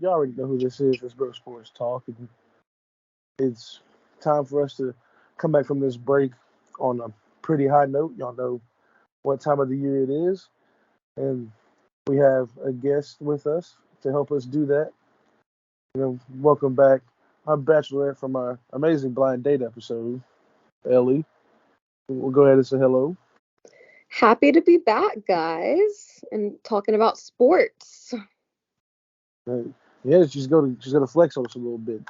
you already know who this is. It's Bro Sports Talk. And it's time for us to come back from this break on a pretty high note. Y'all know what time of the year it is. And we have a guest with us to help us do that. Welcome back our bachelorette from our amazing blind date episode, Ellie. We'll go ahead and say hello. Happy to be back, guys, and talking about sports. Yeah, she's gonna flex on us a little bit.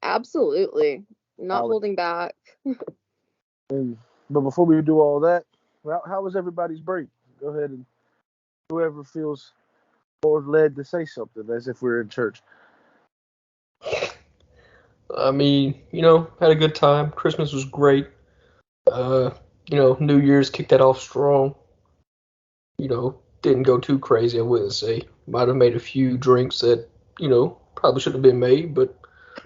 Absolutely. Not holding back. But before we do all that, how was everybody's break? Go ahead and whoever feels more led to say something, as if we're in church. I mean, had a good time. Christmas was great. New Year's kicked that off strong. Didn't go too crazy, I wouldn't say. Might have made a few drinks that, probably should have been made, but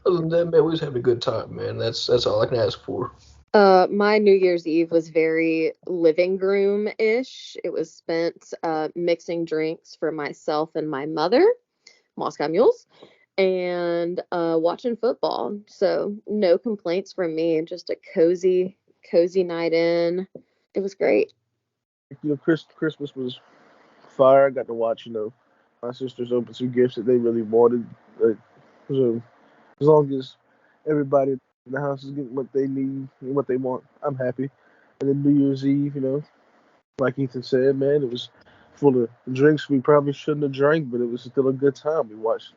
other than that, man, we was having a good time, man. That's all I can ask for. My New Year's Eve was very living room-ish. It was spent mixing drinks for myself and my mother, Moscow Mules, and watching football. So no complaints from me. Just a cozy night in. It was great. Christmas was fire. I got to watch, my sisters open some gifts that they really wanted. So as long as everybody in the house is getting what they need and what they want, I'm happy. And then New Year's Eve, like Ethan said, man, it was full of drinks we probably shouldn't have drank, but it was still a good time. We watched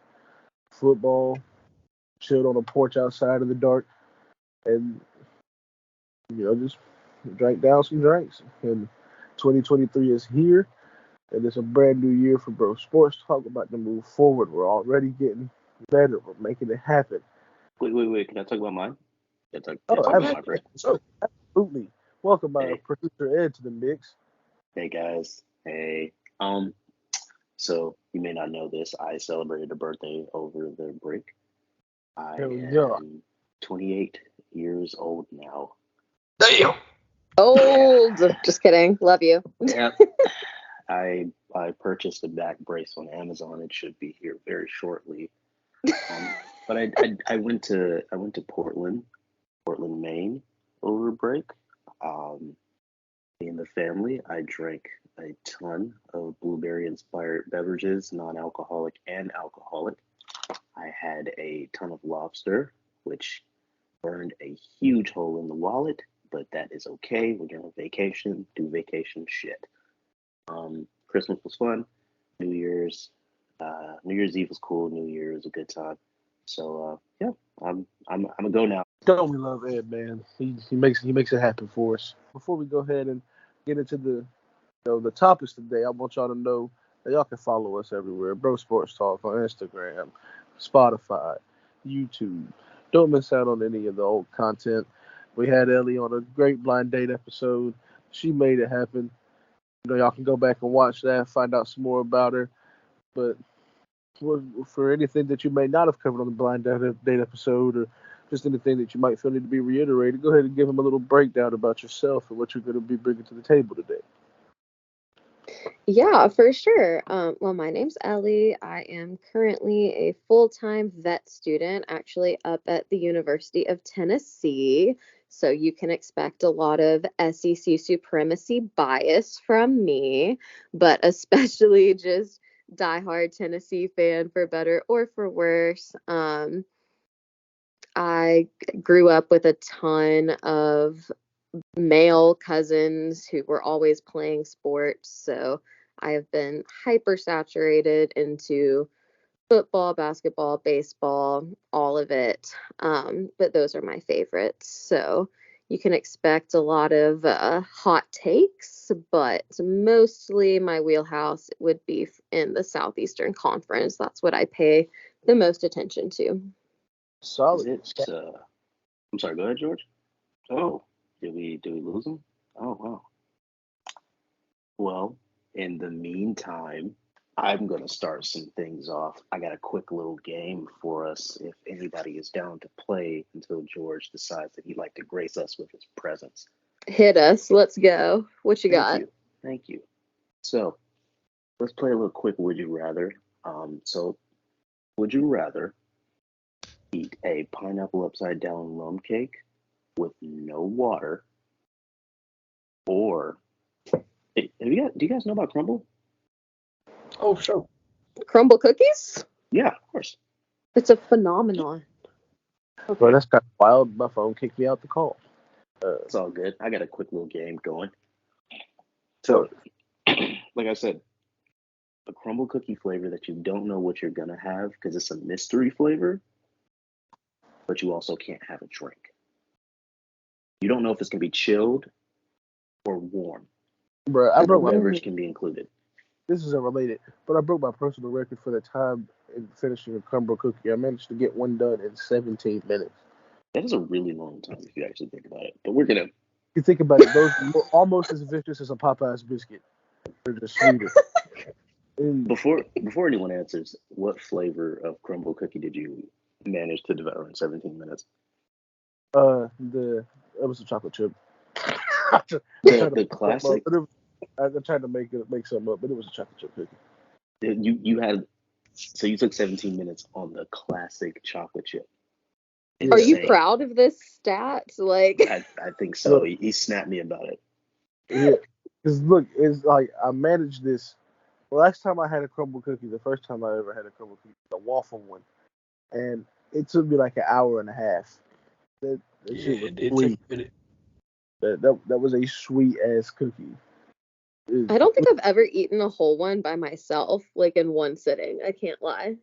football, chilled on a porch outside in the dark, and just drank down some drinks. And 2023 is here, and it's a brand new year for Bro Sports Talk. About to move forward. We're already getting better. We're making it happen. Wait. Can I talk about mine? Absolutely. Welcome, my producer Ed, to the mix. Hey guys. Hey. So you may not know this. I celebrated a birthday over the break. I am 28 years old now. Damn. Old. Just kidding. Love you. Yeah. I purchased a back brace on Amazon. It should be here very shortly. But I went to Portland, Maine over break. Me and the family, I drank a ton of blueberry-inspired beverages, non-alcoholic and alcoholic. I had a ton of lobster, which burned a huge hole in the wallet, but that is okay. We're going on vacation, do vacation shit. Christmas was fun. New Year's Eve was cool. New Year was a good time. So yeah, I'm a go now. Don't we love Ed, man? He makes it happen for us. Before we go ahead and get into the topics today, I want y'all to know that y'all can follow us everywhere. Bro Sports Talk on Instagram, Spotify, YouTube. Don't miss out on any of the old content. We had Ellie on a great blind date episode. She made it happen. Y'all can go back and watch that, find out some more about her. But for anything that you may not have covered on the blind date episode, or just anything that you might feel need to be reiterated, go ahead and give them a little breakdown about yourself and what you're going to be bringing to the table today. Yeah, for sure. Well, my name's Ellie. I am currently a full-time vet student, actually up at the University of Tennessee. So you can expect a lot of SEC supremacy bias from me, but especially just diehard Tennessee fan for better or for worse. I grew up with a ton of male cousins who were always playing sports, so I have been hyper saturated into football, basketball, baseball, all of it. But those are my favorites. So you can expect a lot of hot takes, but mostly my wheelhouse would be in the Southeastern Conference. That's what I pay the most attention to. Solid. I'm sorry, go ahead, George. Oh, did we lose him? Oh, wow. Well, in the meantime, I'm going to start some things off. I got a quick little game for us if anybody is down to play until George decides that he'd like to grace us with his presence. Hit us. Let's go. What you got? Thank you. So let's play a little quick Would You Rather. So Would you rather eat a pineapple upside down rum cake with no water, or hey, do you guys know about crumble? Oh, sure. Crumble cookies? Yeah, of course. It's a phenomenon. Well, that's kind of wild. My phone kicked me out the call. It's all good. I got a quick little game going. So, like I said, a crumble cookie flavor that you don't know what you're gonna have because it's a mystery flavor, but you also can't have a drink. You don't know if it's gonna be chilled or warm. Bro, I No broke my. beverage can be included. This is unrelated, but I broke my personal record for the time in finishing a crumble cookie. I managed to get one done in 17 minutes. That is a really long time if you actually think about it. But we're gonna. You think about it, those are almost as vicious as a Popeye's biscuit. They're just sweeter. And, Before anyone answers, what flavor of crumble cookie did you manage to devour in 17 minutes? it was a chocolate chip. The classic. I tried to make something up, but it was a chocolate chip cookie. You had. So you took 17 minutes on the classic chocolate chip. Are you Insane. proud of this stat? Like, I think so. Look. He snapped me about it. Yeah, because look, it's like I managed this. The last time I had a crumble cookie, the first time I ever had a crumble cookie, the waffle one, and it took me like an hour and a half. That shit was it sweet. took a minute. That was a sweet ass cookie. I don't think I've ever eaten a whole one by myself, like in one sitting. I can't lie.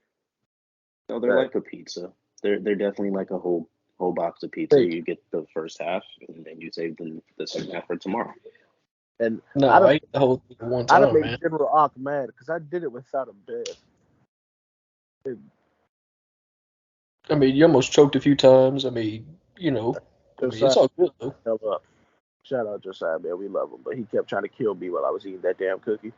No, they're like a pizza. They're definitely like a whole box of pizza. You get the first half, and then you save the second half for tomorrow. And No, I ate the whole thing at one I time, made man. General Ock mad because I did it without a bed. I mean, you almost choked a few times. I mean, it's all good though. Hell up. Shout out Josiah, man. We love him, but he kept trying to kill me while I was eating that damn cookie.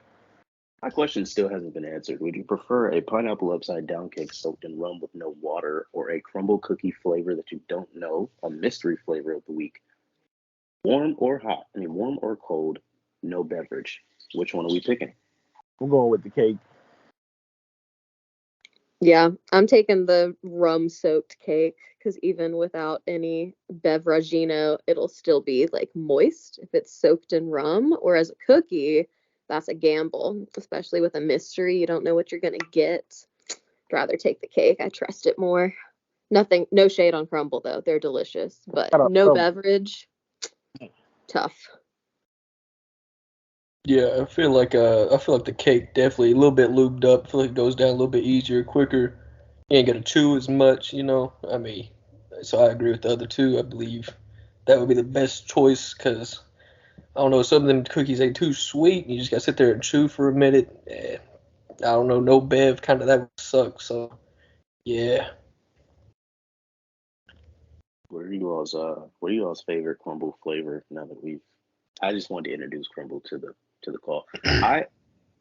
My question still hasn't been answered. Would you prefer a pineapple upside down cake soaked in rum with no water, or a crumble cookie flavor that you don't know, a mystery flavor of the week? Warm or hot? I mean, warm or cold? No beverage. Which one are we picking? I'm going with the cake. Yeah, I'm taking the rum-soaked cake because even without any beveragino, it'll still be like moist if it's soaked in rum. Whereas a cookie, that's a gamble, especially with a mystery. You don't know what you're gonna get. I'd rather take the cake. I trust it more. No shade on crumble though. They're delicious, but no beverage, tough. Yeah, I feel like the cake definitely a little bit lubed up. I feel like it goes down a little bit easier, quicker. You ain't gotta chew as much, I mean, so I agree with the other two. I believe that would be the best choice because I don't know, some of them cookies ain't too sweet. And you just gotta sit there and chew for a minute. I don't know, no bev, kind of that would suck. So yeah. What are you all's favorite crumble flavor? Now that I just wanted to introduce crumble to the call.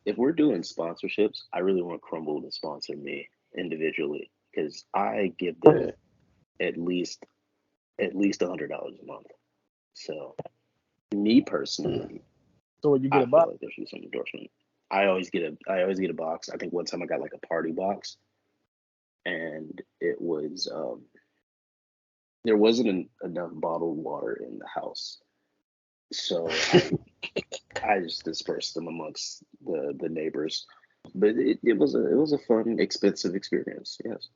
If we're doing sponsorships, I really want Crumble to sponsor me individually because I give them at least $100 a month. So me personally, So when you I get a feel box, like there should be some endorsement. I always get a box. I think one time I got like a party box, and it was there wasn't enough bottled water in the house, so I just dispersed them amongst the neighbors. But it was a fun, expensive experience. Yes.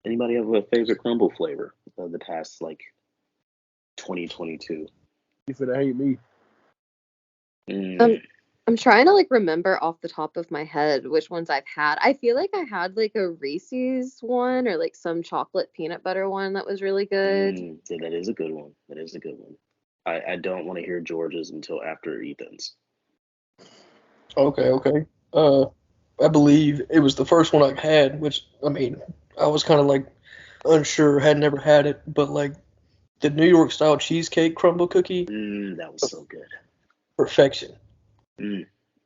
Anybody have a favorite crumble flavor of the past like 2022? you finna hate me. I'm trying to like remember off the top of my head which ones I've had. I feel like I had like a Reese's one or like some chocolate peanut butter one that was really good. Yeah, that is a good one. That is a good one. I don't want to hear George's until after Ethan's. Okay. I believe it was the first one I had, which I mean, I was kind of like unsure, had never had it, but like the New York style cheesecake crumble cookie, That was so good. perfection.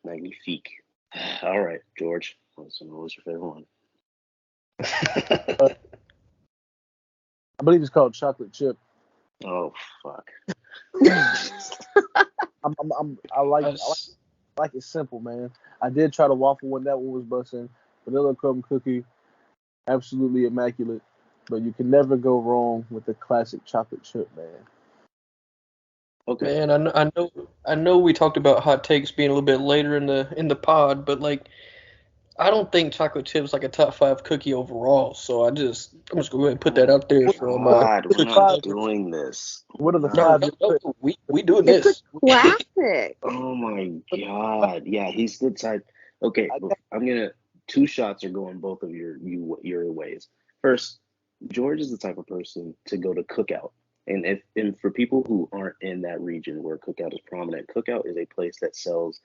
Magnifique. All right, George. What was your favorite one? I believe it's called chocolate chip. Oh fuck. I like it simple, man. I did try the waffle one. That one was busting. Vanilla crumb cookie. absolutely immaculate. But you can never go wrong with the classic chocolate chip, man. Okay. Man, I know we talked about hot takes being a little bit later in the pod, but like I don't think chocolate chip's like a top five cookie overall. So I'm just gonna go ahead and put that Oh out there my from God, What we're are the not five? perspective. doing this. What are the No, five no, you no, put? we doing It's a this. classic. Oh my God. Yeah, he's the type. Okay, I I'm gonna. Two shots are going both of your ways. First, George is the type of person to go to Cookout, and for people who aren't in that region where Cookout is prominent, Cookout is a place that sells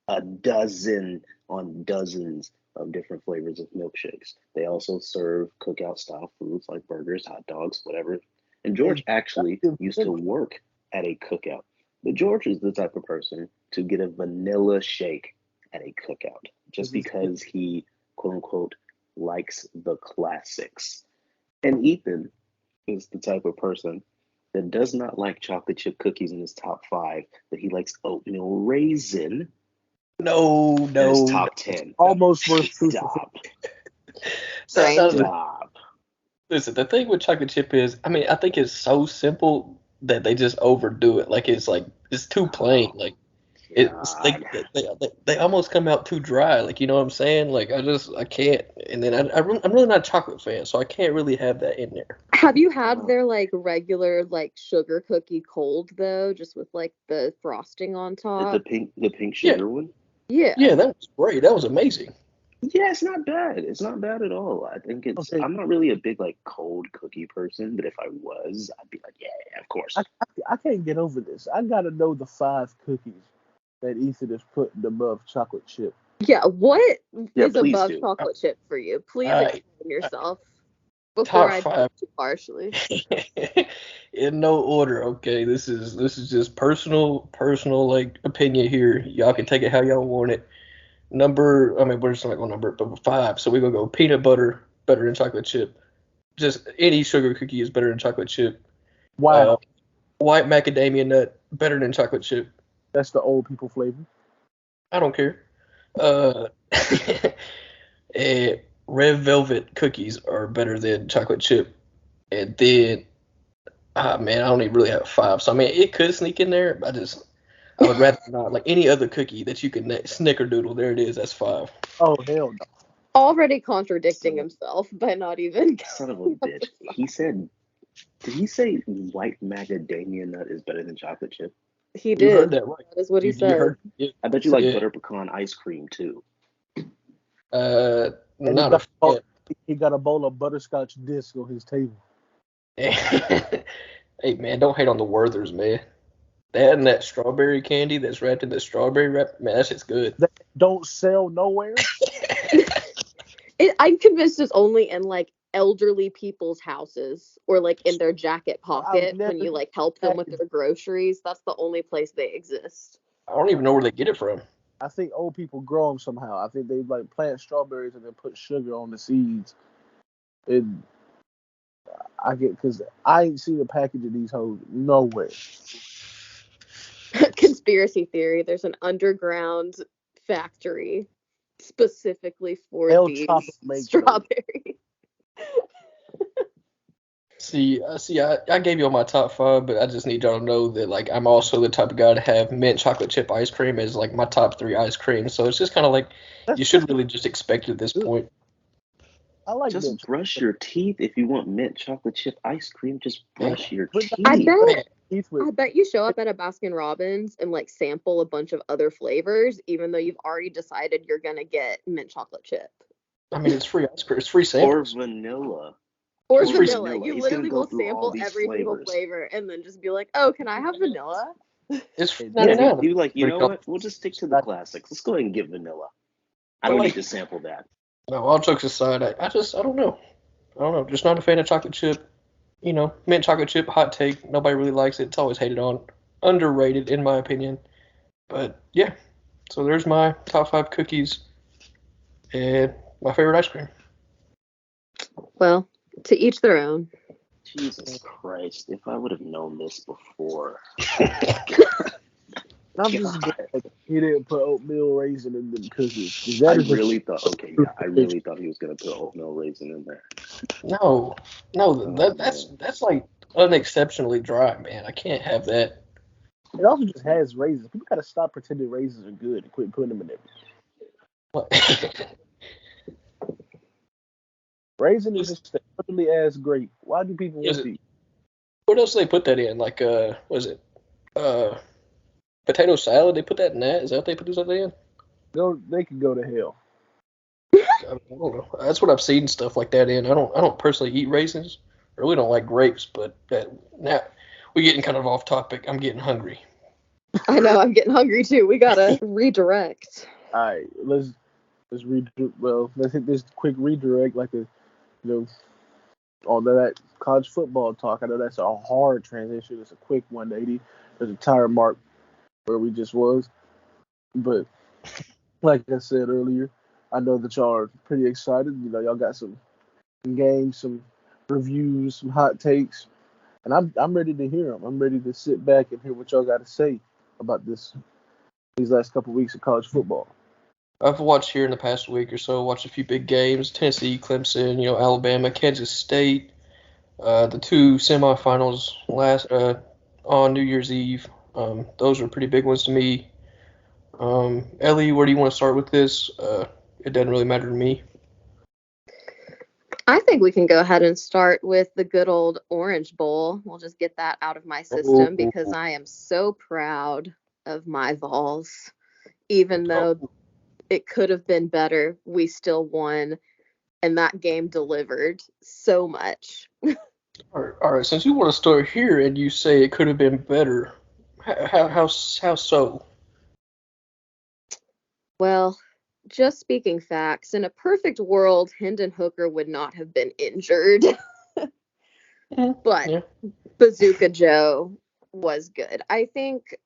a dozen on dozens of different flavors of milkshakes. They also serve Cookout style foods like burgers, hot dogs, whatever. And George actually used to work at a Cookout. But George is the type of person to get a vanilla shake at a Cookout just This is because he, quote unquote, likes the classics. And Ethan is the type of person that does not like chocolate chip cookies in his top five, but he likes oatmeal raisin No, in his no, top 10. almost worth crucifixing. Stop. Strange. Stop. listen, the thing with chocolate chip is, I mean, I think it's so simple that they just overdo it. Like it's too plain. Oh, Like it's God. they almost come out too dry. Like you know what I'm saying? Like I can't. And then I'm really not a chocolate fan, so I can't really have that in there. Have you had Oh, their like regular like sugar cookie cold though, just with like the frosting on top? the pink Yeah, sugar one? Yeah. yeah, that was great. That was amazing. Yeah, it's not bad. It's not bad at all. I think Okay, I'm not really a big like cold cookie person, but if I was, I'd be like, yeah, of I, course. I can't get over this. I gotta know the five cookies that Ethan is putting above chocolate chip. Yeah, what Yeah, is please above do. chocolate chip for you? Please All right, explain yourself before top I five. judge too harshly. In no order, okay. This is just personal like opinion here. Y'all can take it how y'all want it. Number, I mean, we're just not gonna number it, but five. So we're gonna go peanut butter better than chocolate chip. Just any sugar cookie is better than chocolate chip. Uh, Wow, white macadamia nut better than chocolate chip. that's the old people flavor. I don't care. Uh, and red velvet cookies are better than chocolate chip. And then, man, I don't even really have five. So I mean, it could sneak in there. But I would rather not. Like any other cookie that you can snickerdoodle, there it is. That's five. Oh hell no! Already contradicting Son of, himself by not even son of a going up bitch. to He said, did he say white macadamia nut is better than chocolate chip? He You heard did. that right. That is what he You said. heard it. I bet you like Yeah. butter pecan ice cream too. Uh, And not a fan. he got a bowl of butterscotch disc on his table. Hey man, don't hate on the Werthers, man. That and that strawberry candy that's wrapped in the strawberry wrap, man, that shit's good. That don't sell nowhere. I'm convinced it's only in like elderly people's houses or like in their jacket I've pocket never when you seen like help a them with package. their groceries. That's the only place they exist. I don't even know where they get it from. I think old people grow them somehow. I think they like plant strawberries and then put sugar on the seeds. And I get because I ain't seen a package of these hoes nowhere. Conspiracy theory. There's an underground factory specifically for El Chapo these makes those. strawberries. See, I gave you all my top five, but I just need y'all to know that like I'm also the type of guy to have mint chocolate chip ice cream as like my top three ice creams. So it's just kind of like That's you should really just expect it at this good. point. I like Just mint brush your teeth. If you want mint chocolate chip ice cream, just brush your But I teeth. Man, I bet you show up at a Baskin Robbins and like sample a bunch of other flavors, even though you've already decided you're gonna get mint chocolate chip. I mean, it's free ice cream. It's free Or samples. vanilla. Or It's free. vanilla. You He's gonna literally go will through all sample these every single flavors. flavor and then just be like, oh, can I have vanilla? It's Yeah, Yeah, 99. he'd be like, you Pretty know cool. what? We'll just stick to the classics. Let's go ahead and get vanilla. I But don't like, need to sample that. no, all jokes aside, I don't know. I don't know. Just not a fan of chocolate chip. You know, mint chocolate chip, hot take. Nobody really likes it. It's always hated on. Underrated, in my opinion. But yeah, so there's my top five cookies and my favorite ice cream. Well, to each their own. Jesus Christ! If I would have known this before. I'm just God. he didn't put oatmeal raisin in them cookies. I That is really thought he was gonna put oatmeal raisin in there. No, that's like unexceptionally dry, man. I can't have that. It also just has raisins. People gotta stop pretending raisins are good and quit putting them in there. What? Raisin is just totally ass great. Why do people want these? What else do they put that in? Like, was it potato salad? They put that in that? Is that what they put that in? No, they can go to hell. I don't know. That's what I've seen stuff like that in. I don't personally eat raisins. I really don't like grapes, but now we're getting kind of off topic. I'm getting hungry. I know, I'm getting hungry too. We gotta redirect. All right, let's hit this quick redirect, like all that college football talk. I know that's a hard transition. It's a quick 180. There's a tire mark where we just was, but like I said earlier, I know that y'all are pretty excited. Y'all got some games, some reviews, some hot takes, and I'm ready to hear them. I'm ready to sit back and hear what y'all got to say about these last couple weeks of college football. I've watched here in the past week or so, watched a few big games, Tennessee, Clemson, Alabama, Kansas State, the two semifinals on New Year's Eve. Those are pretty big ones to me. Ellie, where do you want to start with this? It doesn't really matter to me. I think we can go ahead and start with the good old Orange Bowl. We'll just get that out of my system because I am so proud of my Vols. Even though it could have been better, we still won, and that game delivered so much. All right. Since you want to start here and you say it could have been better, how so? Well, just speaking facts, in a perfect world, Hendon Hooker would not have been injured. But Bazooka Joe was good. I think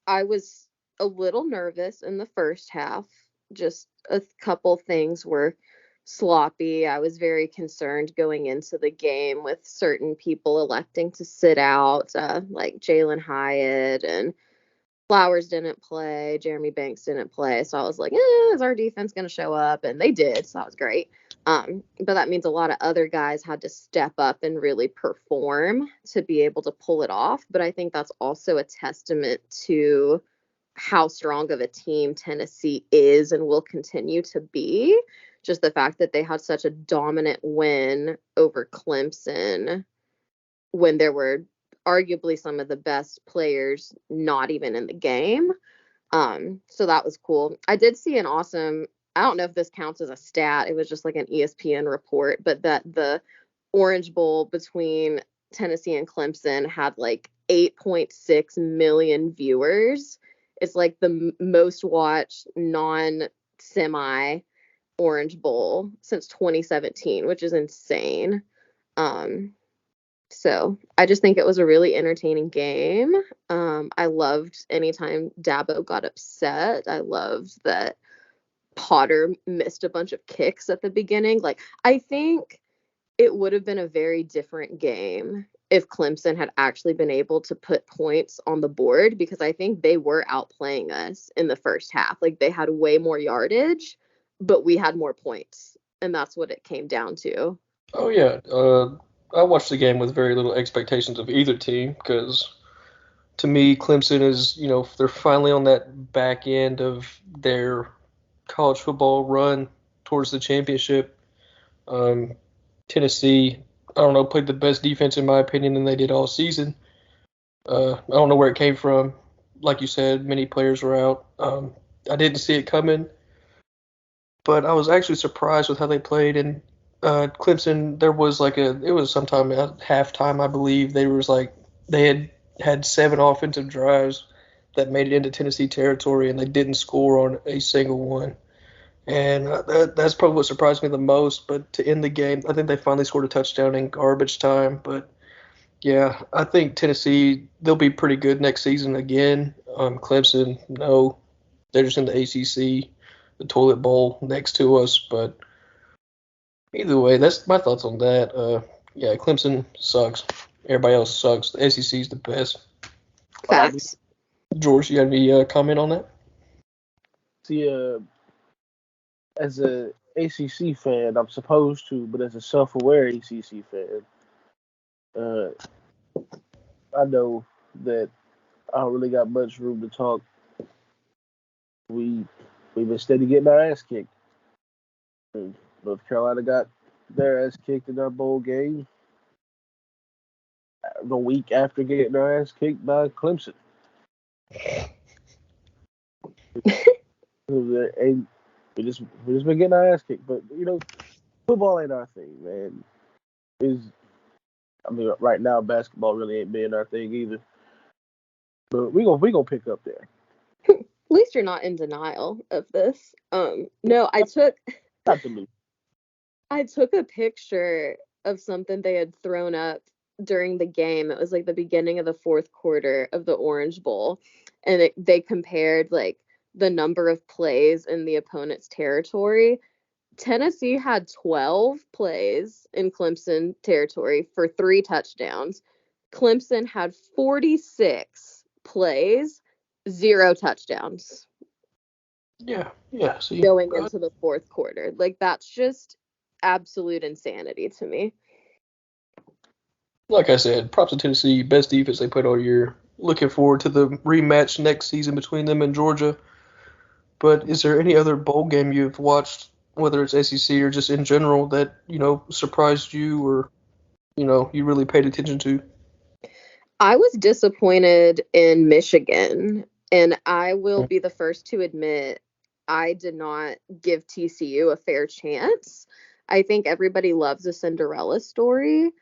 I was a little nervous in the first half. Just a couple things were sloppy. I was very concerned going into the game with certain people electing to sit out, like Jalen Hyatt and Flowers didn't play, Jeremy Banks didn't play. So I was like, is our defense going to show up? And they did. So that was great. But that means a lot of other guys had to step up and really perform to be able to pull it off. But I think that's also a testament to how strong of a team Tennessee is and will continue to be. Just the fact that they had such a dominant win over Clemson when there were arguably some of the best players not even in the game. So that was cool. I did see an awesome, I don't know if this counts as a stat, it was just like an ESPN report, but that the Orange Bowl between Tennessee and Clemson had like 8.6 million viewers. It's like the most watched non-semi Orange Bowl since 2017, which is insane. So I just think it was a really entertaining game. I loved anytime Dabo got upset. I loved that Potter missed a bunch of kicks at the beginning. Like, I think it would have been a very different game if Clemson had actually been able to put points on the board, because I think they were outplaying us in the first half. Like, they had way more yardage, but we had more points. And that's what it came down to. Oh, yeah. I watched the game with very little expectations of either team because, to me, Clemson is, they're finally on that back end of their college football run towards the championship. Tennessee, I don't know, played the best defense in my opinion than they did all season. I don't know where it came from. Like you said, many players were out. I didn't see it coming, but I was actually surprised with how they played. And Clemson, there was it was sometime at halftime, I believe. They had 7 offensive drives that made it into Tennessee territory, and they didn't score on a single one. And that's probably what surprised me the most. But to end the game, I think they finally scored a touchdown in garbage time. But yeah, I think Tennessee, they'll be pretty good next season again. Clemson, no, they're just in the ACC, the toilet bowl next to us. But either way, that's my thoughts on that. Yeah, Clemson sucks. Everybody else sucks. The SEC is the best. Facts. George, you got any comment on that? See, as a ACC fan, I'm supposed to, but as a self-aware ACC fan, uh, I know that I don't really got much room to talk. We've been steady getting our ass kicked. And North Carolina got their ass kicked in our bowl game the week after getting our ass kicked by Clemson. And we just been getting our ass kicked. But football ain't our thing, man. Right now basketball really ain't been our thing either. But we gonna pick up there. At least you're not in denial of this. No, I took a picture of something they had thrown up during the game. It was like the beginning of the fourth quarter of the Orange Bowl, and they compared like the number of plays in the opponent's territory. Tennessee had 12 plays in Clemson territory for 3 touchdowns. Clemson had 46 plays, 0 touchdowns. Yeah. See, going into the fourth quarter. Like, that's just absolute insanity to me. Like I said, props to Tennessee, best defense they played all year. Looking forward to the rematch next season between them and Georgia. But is there any other bowl game you've watched, whether it's SEC or just in general, that, surprised you or, you really paid attention to? I was disappointed in Michigan, and I will be the first to admit I did not give TCU a fair chance. I think everybody loves a Cinderella story,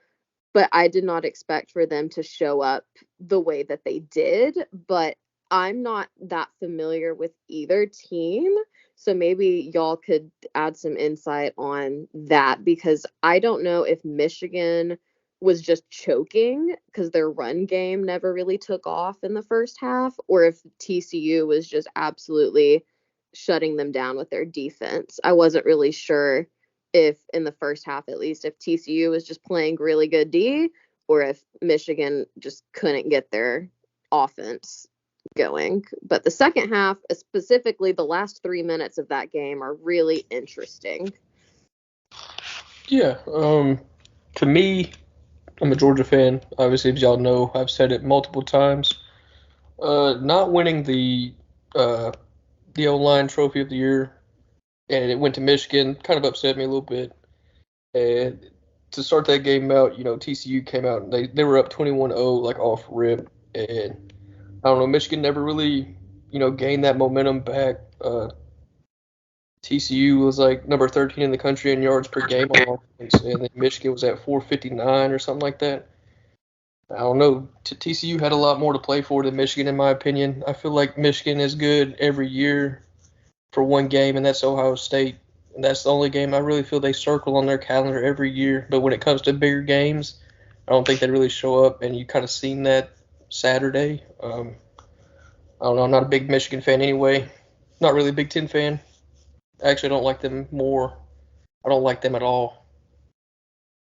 but I did not expect for them to show up the way that they did. But I'm not that familiar with either team, so maybe y'all could add some insight on that, because I don't know if Michigan was just choking because their run game never really took off in the first half, or if TCU was just absolutely shutting them down with their defense. I wasn't really sure if in the first half, at least, if TCU was just playing really good D, or if Michigan just couldn't get their offense going. But the second half, specifically the last 3 minutes of that game, are really interesting. Yeah. To me, I'm a Georgia fan. Obviously, as y'all know, I've said it multiple times. Not winning the O-line trophy of the year, and it went to Michigan, kind of upset me a little bit. And to start that game out, TCU came out and they were up 21-0, like off rip. And I don't know, Michigan never really, gained that momentum back. TCU was like number 13 in the country in yards per game on offense, and then Michigan was at 459 or something like that. I don't know. TCU had a lot more to play for than Michigan, in my opinion. I feel like Michigan is good every year for one game, and that's Ohio State. And that's the only game I really feel they circle on their calendar every year. But when it comes to bigger games, I don't think they really show up, and you kind of seen that Saturday. I don't know. I'm not a big Michigan fan anyway. Not really a Big Ten fan. Actually, I don't like them more. I don't like them at all.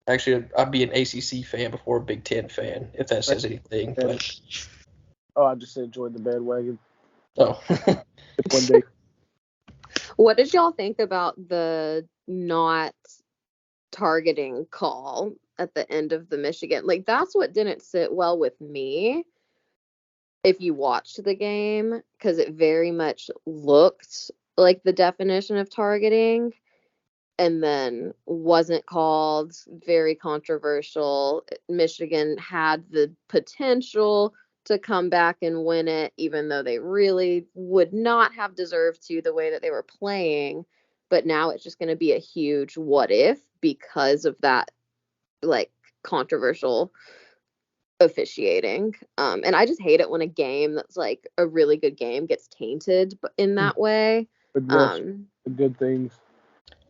Actually, I'd be an ACC fan before a Big Ten fan, if that says anything. But I just said join the bandwagon. Oh. One day. What did y'all think about the not targeting call at the end of the Michigan? Like, that's what didn't sit well with me if you watched the game, because it very much looked like the definition of targeting and then wasn't called. Very controversial. Michigan had the potential to come back and win it, even though they really would not have deserved to, the way that they were playing. But now it's just going to be a huge what if because of that, like, controversial officiating. And I just hate it when a game that's like a really good game gets tainted in that way. The good things.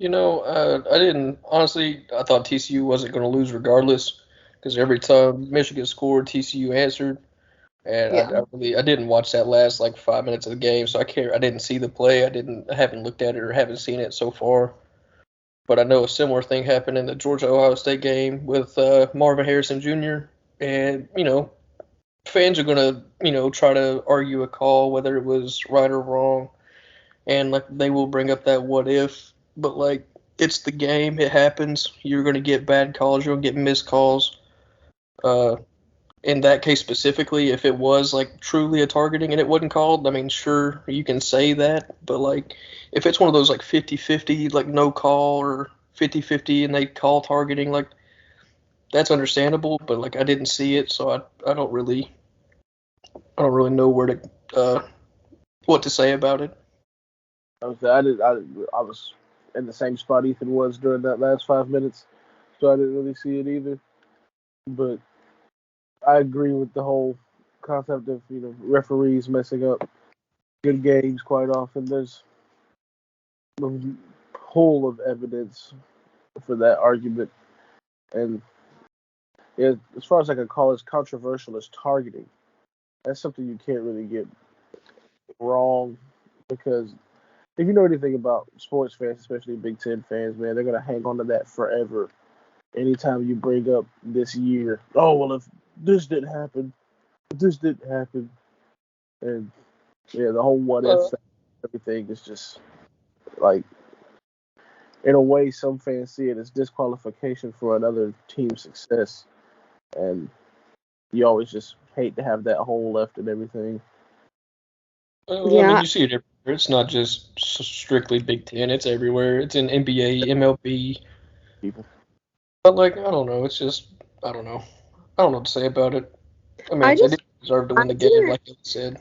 I didn't, honestly, I thought TCU wasn't going to lose regardless, because every time Michigan scored, TCU answered. And Yeah. I didn't watch that last like 5 minutes of the game, so I didn't see the play. I haven't looked at it or haven't seen it so far. But I know a similar thing happened in the Georgia-Ohio State game with Marvin Harrison Jr. And, fans are going to, try to argue a call, whether it was right or wrong. and like they will bring up that what if, but like it's the game, it happens. You're gonna get bad calls, you're gonna get missed calls. Uh, in that case specifically, if it was like truly a targeting and it wasn't called, I mean, sure, you can say that, but like if it's one of those like 50-50, like no call or 50-50 and they call targeting, like that's understandable, but like I didn't see it, so I don't really know where to what to say about it. I was in the same spot Ethan was during that last 5 minutes, so I didn't really see it either. But I agree with the whole concept of referees messing up good games quite often. There's a pool of evidence for that argument, and yeah, as far as I can call it, as controversial as targeting, that's something you can't really get wrong because if you know anything about sports fans, especially Big Ten fans, man, they're gonna hang on to that forever. Anytime you bring up this year, oh well, if this didn't happen, and yeah, the whole what if everything is just like, in a way, some fans see it as disqualification for another team's success, and you always just hate to have that hole left and everything. I mean, you see it everywhere. It's not just strictly Big Ten. It's everywhere. It's in NBA, MLB. People. But like, I don't know. It's just, I don't know. I don't know what to say about it. I mean, they didn't deserve to win the game, like you said.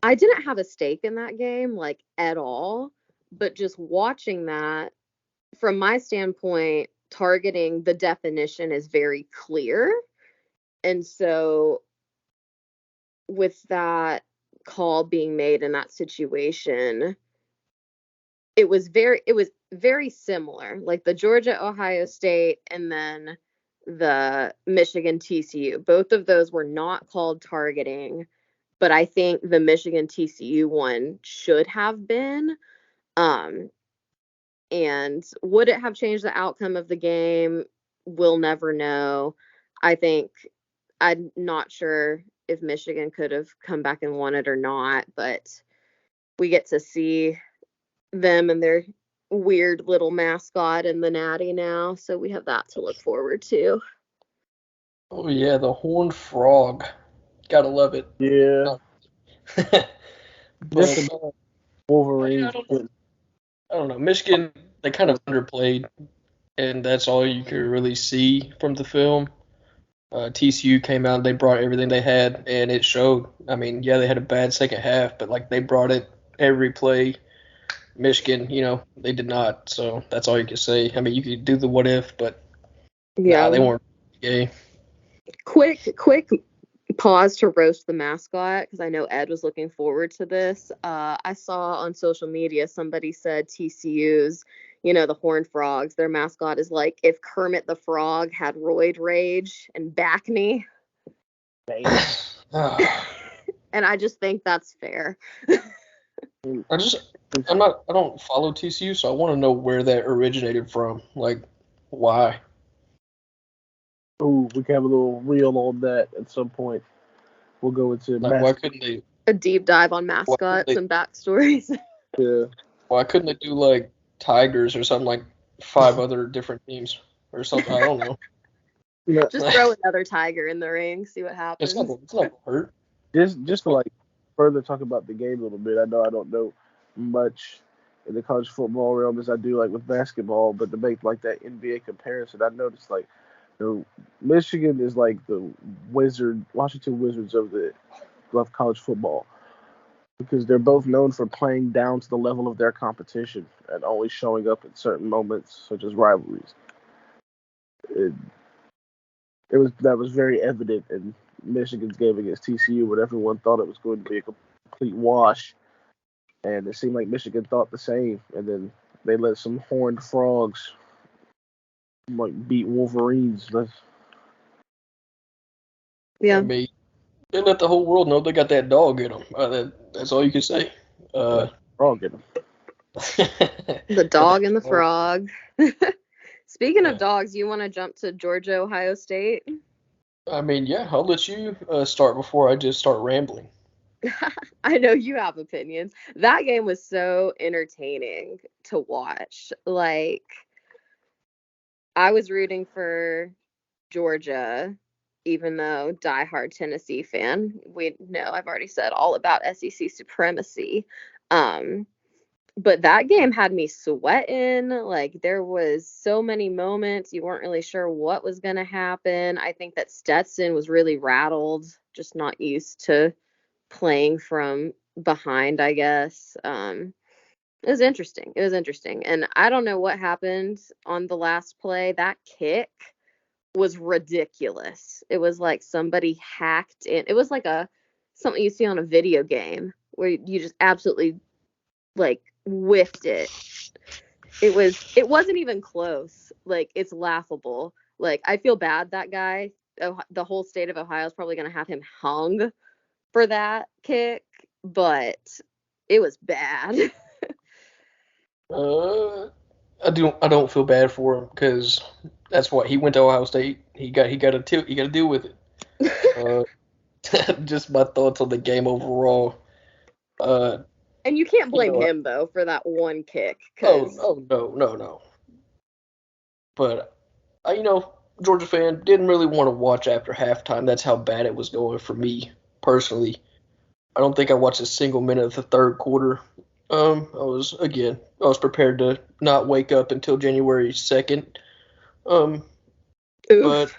I didn't have a stake in that game, like, at all. But just watching that, from my standpoint, targeting, the definition is very clear. And so with that call being made in that situation, it was very similar, like the Georgia Ohio State and then the Michigan TCU. Both of those were not called targeting, but I think the Michigan TCU one should have been. And would it have changed the outcome of the game? We'll never know. I think I'm not sure if Michigan could have come back and won it or not, but we get to see them and their weird little mascot in the Natty now, so we have that to look forward to. Oh yeah, the horned frog. Gotta love it. Yeah. But Wolverines. I don't know. Michigan, they kind of underplayed, and that's all you could really see from the film. TCU came out, they brought everything they had, and it showed. I mean, yeah, they had a bad second half, but like they brought it every play. Michigan, they did not. So that's all you could say. I mean, you could do the what if, but nah, they weren't gay. Quick pause to roast the mascot because I know Ed was looking forward to this. I saw on social media somebody said TCU's, the Horned Frogs, their mascot is like if Kermit the Frog had roid rage and back knee. And I just think that's fair. I don't follow TCU, so I want to know where that originated from. Like, why? Ooh, we can have a little reel on that at some point. We'll go into why couldn't they a deep dive on mascots and backstories? Yeah. Why couldn't they do like Tigers or something, like 5 other different teams or something? I don't know. Yeah. Just throw another tiger in the ring, see what happens. It's not hurt. Just to like further talk about the game a little bit. I know I don't know much in the college football realm as I do like with basketball, but to make like that NBA comparison, I noticed like Michigan is like the Washington Wizards of college football because they're both known for playing down to the level of their competition and always showing up at certain moments, such as rivalries. That was very evident in Michigan's game against TCU, when everyone thought it was going to be a complete wash, and it seemed like Michigan thought the same, and then they let some horned frogs like beat Wolverines. Yeah. I mean, they let the whole world know they got that dog in them. That's all you can say. Frog in them. The dog and the frog. Speaking of dogs, you want to jump to Georgia, Ohio State? I mean, yeah, I'll let you start before I just start rambling. I know you have opinions. That game was so entertaining to watch. Like, I was rooting for Georgia, even though diehard Tennessee fan. We know I've already said all about SEC supremacy. Um, but that game had me sweating. Like, there was so many moments you weren't really sure what was going to happen. I think that Stetson was really rattled, just not used to playing from behind, I guess. It was interesting. It was interesting. And I don't know what happened on the last play. That kick was ridiculous. It was like somebody hacked in. It was like a something you see on a video game where you just absolutely like whiffed it. It wasn't even close. Like, it's laughable. Like, I feel bad that guy. The whole state of Ohio is probably going to have him hung for that kick, but it was bad. Uh, I don't feel bad for him because that's what he went to Ohio State. He got to deal with it. Just my thoughts on the game overall. Uh, And you can't you blame know, him though for that one kick oh, cuz oh no. But Georgia fan didn't really want to watch after halftime. That's how bad it was going for me personally. I don't think I watched a single minute of the third quarter. I was prepared to not wake up until January 2nd. But oof.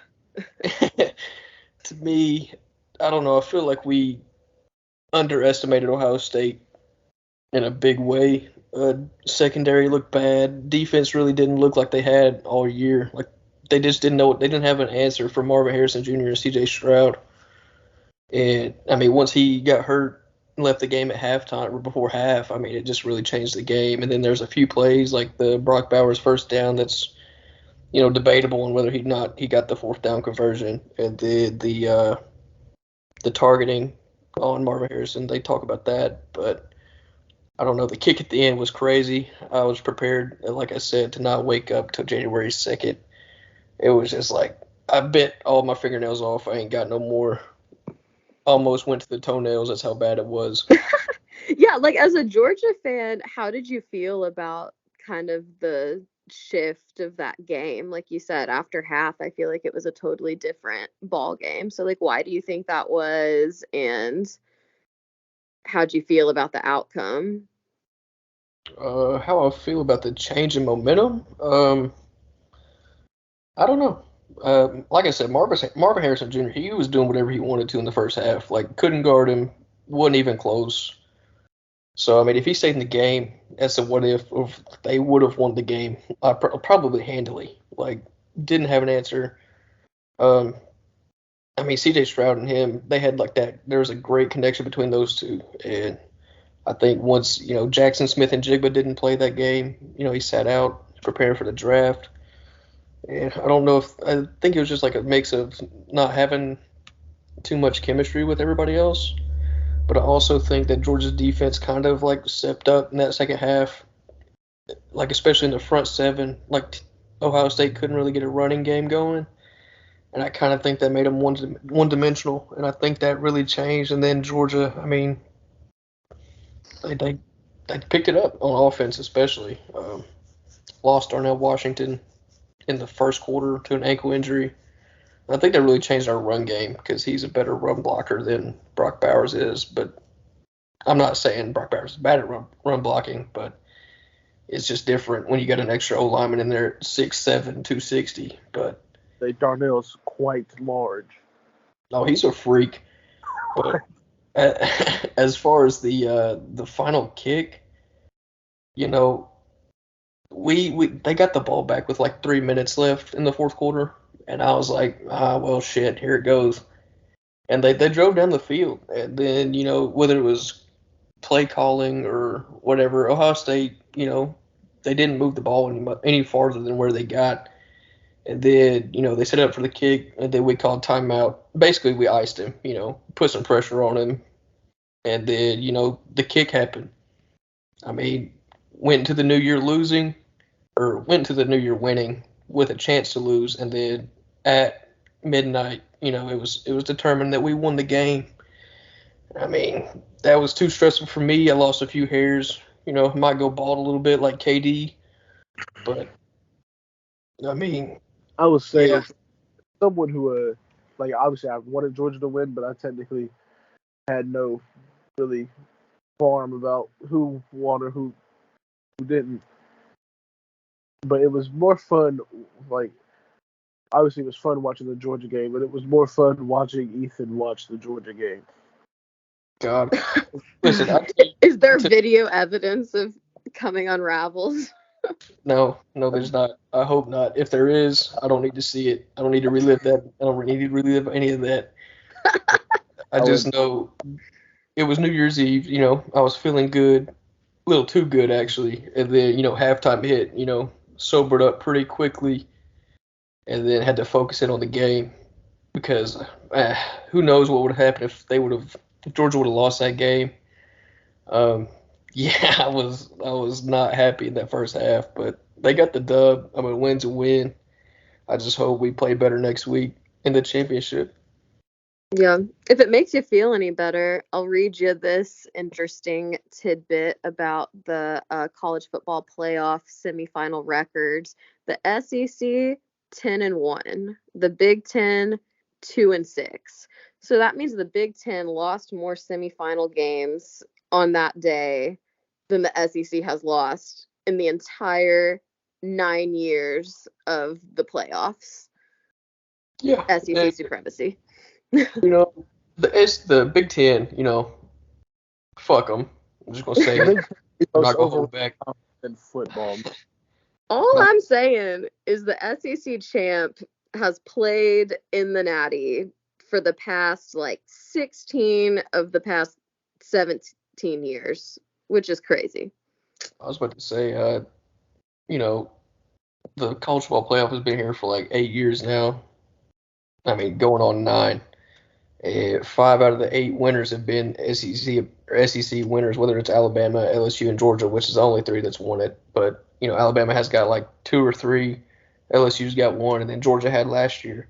to me, I don't know. I feel like we underestimated Ohio State in a big way. Secondary looked bad. Defense really didn't look like they had all year. Like they just didn't know. They didn't have an answer for Marvin Harrison Jr. and C.J. Stroud. And I mean, once he got hurt and left the game at halftime or before half, I mean, it just really changed the game. And then there's a few plays like the Brock Bowers first down that's debatable on whether he got the fourth down conversion, and the targeting on Marvin Harrison. They talk about that, but I don't know. The kick at the end was crazy. I was prepared, like I said, to not wake up till January 2nd. It was just like I bit all my fingernails off. I ain't got no more. Almost went to the toenails. That's how bad it was. Yeah, like as a Georgia fan, how did you feel about kind of the shift of that game? Like you said, after half, I feel like it was a totally different ball game. So like why do you think that was and how'd you feel about the outcome? How I feel about the change in momentum? I don't know. Like I said, Marvin Harrison Jr. He was doing whatever he wanted to in the first half. Like couldn't guard him, wasn't even close. So I mean, if he stayed in the game, that's a what if they would have won the game, probably handily. Like didn't have an answer. Um, I mean, C.J. Stroud and him, they had like that. There was a great connection between those two, and I think once Jackson Smith and Jigba didn't play that game, he sat out preparing for the draft. And I don't know if I think it was just like a mix of not having too much chemistry with everybody else, but I also think that Georgia's defense kind of like stepped up in that second half, like especially in the front seven. Like Ohio State couldn't really get a running game going, and I kind of think that made them one dimensional, and I think that really changed. And then Georgia, I mean, they they picked it up on offense, especially. Lost Darnell Washington in the first quarter to an ankle injury. I think that really changed our run game because he's a better run blocker than Brock Bowers is. But I'm not saying Brock Bowers is bad at run blocking, but it's just different when you got an extra O lineman in there, 6'7", 260. But Darnell's quite large. no, he's a freak. But as far as the final kick, you know, we they got the ball back with like 3 minutes left in the fourth quarter, and I was like, well, shit, here it goes. And they drove down the field, and then whether it was play calling or whatever, Ohio State, they didn't move the ball any farther than where they got. And then, they set up for the kick, and then we called timeout. Basically, we iced him, put some pressure on him. And then, the kick happened. I mean, went into the new year losing, or went into the new year winning with a chance to lose. And then at midnight, it was determined that we won the game. I mean, that was too stressful for me. I lost a few hairs. Might go bald a little bit like KD, but I mean, I would say yeah, as someone who like obviously I wanted Georgia to win, but I technically had no really qualm about who won or who didn't. But it was more fun. Like obviously, it was fun watching the Georgia game, but it was more fun watching Ethan watch the Georgia game. God. Listen, Is there video evidence of coming unravels? no, there's not. I hope not. If there is, I don't need to see it. I don't need to relive that. I don't need to relive any of that. I I would. just know it was New Year's Eve. I was feeling good, a little too good actually. And then halftime hit. Sobered up pretty quickly, and then had to focus in on the game because who knows what would have happened if Georgia would have lost that game. Um, yeah, I was not happy in that first half, but they got the dub. I mean, win's a win. I just hope we play better next week in the championship. Yeah. If it makes you feel any better, I'll read you this interesting tidbit about the college football playoff semifinal records. The SEC 10-1, the Big Ten 2-6. So that means the Big Ten lost more semifinal games on that day than the SEC has lost in the entire 9 years of the playoffs. Yeah, SEC supremacy. you know, the Big Ten. Fuck them. I'm just gonna say The it. Big Ten is I'm most not gonna hold overrated back. in football. All Not, I'm saying is the SEC champ has played in the Natty for the past 16 of the past 17 years, which is crazy. I was about to say, you know, the college football playoff has been here for like 8 years now. I mean, going on 9. 5 out of the 8 winners have been SEC winners, whether it's Alabama, LSU, and Georgia, which is the only 3 that's won it. But Alabama has got like 2 or 3. LSU's got 1, and then Georgia had last year.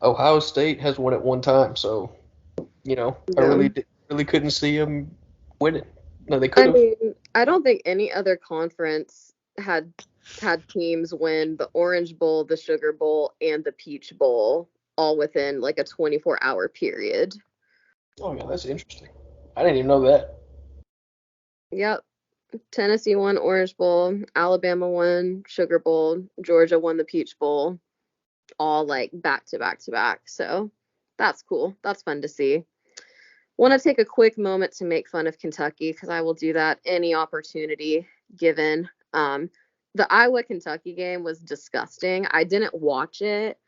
Ohio State has won it 1 time, so I Yeah. really couldn't see them winning. No, they could I have. mean, I don't think any other conference had teams win the Orange Bowl, the Sugar Bowl, and the Peach Bowl all within like a 24-hour period. Oh yeah, that's interesting. I didn't even know that. Yep. Tennessee won Orange Bowl, Alabama won Sugar Bowl, Georgia won the Peach Bowl, all like back to back to back. So that's cool. That's fun to see. Want to take a quick moment to make fun of Kentucky because I will do that any opportunity given. The Iowa Kentucky game was disgusting. I didn't watch it,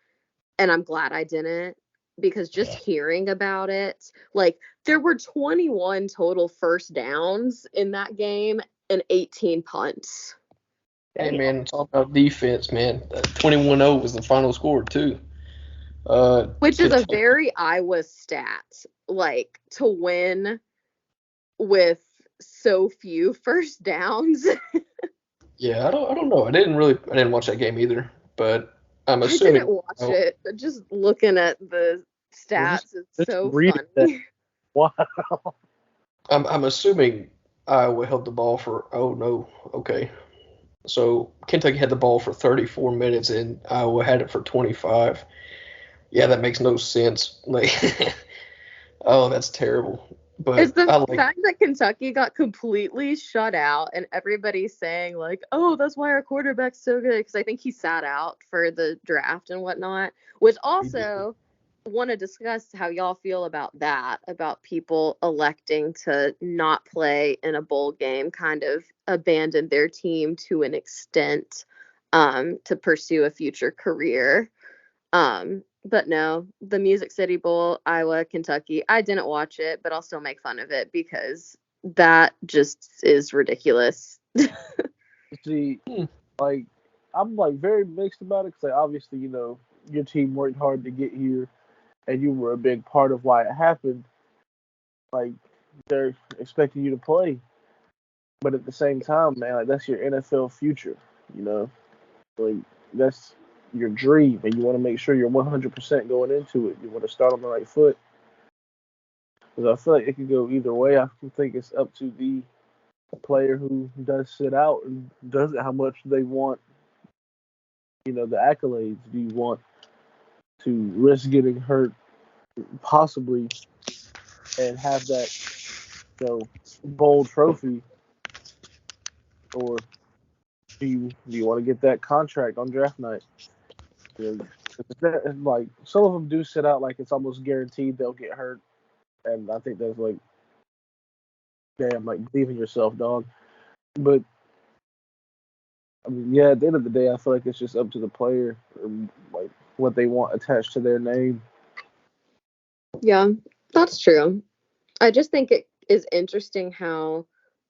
and I'm glad I didn't because just hearing about it, like there were 21 total first downs in that game and 18 punts. Hey man, talk about defense, man. 21-0 was the final score too. Which is a Kentucky, very Iowa stat, like to win with so few first downs. yeah, I don't know. I didn't watch that game either, but I'm I didn't assuming. watch it, but just looking at the Just, stats, it's just so reading that. funny. Wow. I'm assuming Iowa held the ball for. Oh no, okay. So Kentucky had the ball for 34 minutes and Iowa had it for 25. Yeah, that makes no sense. Like, oh, that's terrible. It's But the I like. fact that Kentucky got completely shut out, and everybody's saying like, "Oh, that's why our quarterback's so good," because I think he sat out for the draft and whatnot. Which also want to discuss how y'all feel about that, about people electing to not play in a bowl game, kind of abandon their team to an extent, to pursue a future career. But no, the Music City Bowl, Iowa, Kentucky, I didn't watch it, but I'll still make fun of it because that just is ridiculous. See, Hmm. like I'm like very mixed about it because obviously your team worked hard to get here and you were a big part of why it happened. Like they're expecting you to play, but at the same time, man, like that's your NFL future. You know, like that's your dream, and you want to make sure you're 100% going into it. You want to start on the right foot. Because I feel like it could go either way. I think it's up to the player who does sit out and does it how much they want, the accolades. Do you want to risk getting hurt possibly and have that, bold trophy, or do you want to get that contract on draft night? You know, like some of them do sit out like it's almost guaranteed they'll get hurt, and I think that's like, damn, like believe in yourself, dog. But I mean, yeah, at the end of the day, I feel like it's just up to the player, like what they want attached to their name. Yeah, that's true. I just think it is interesting how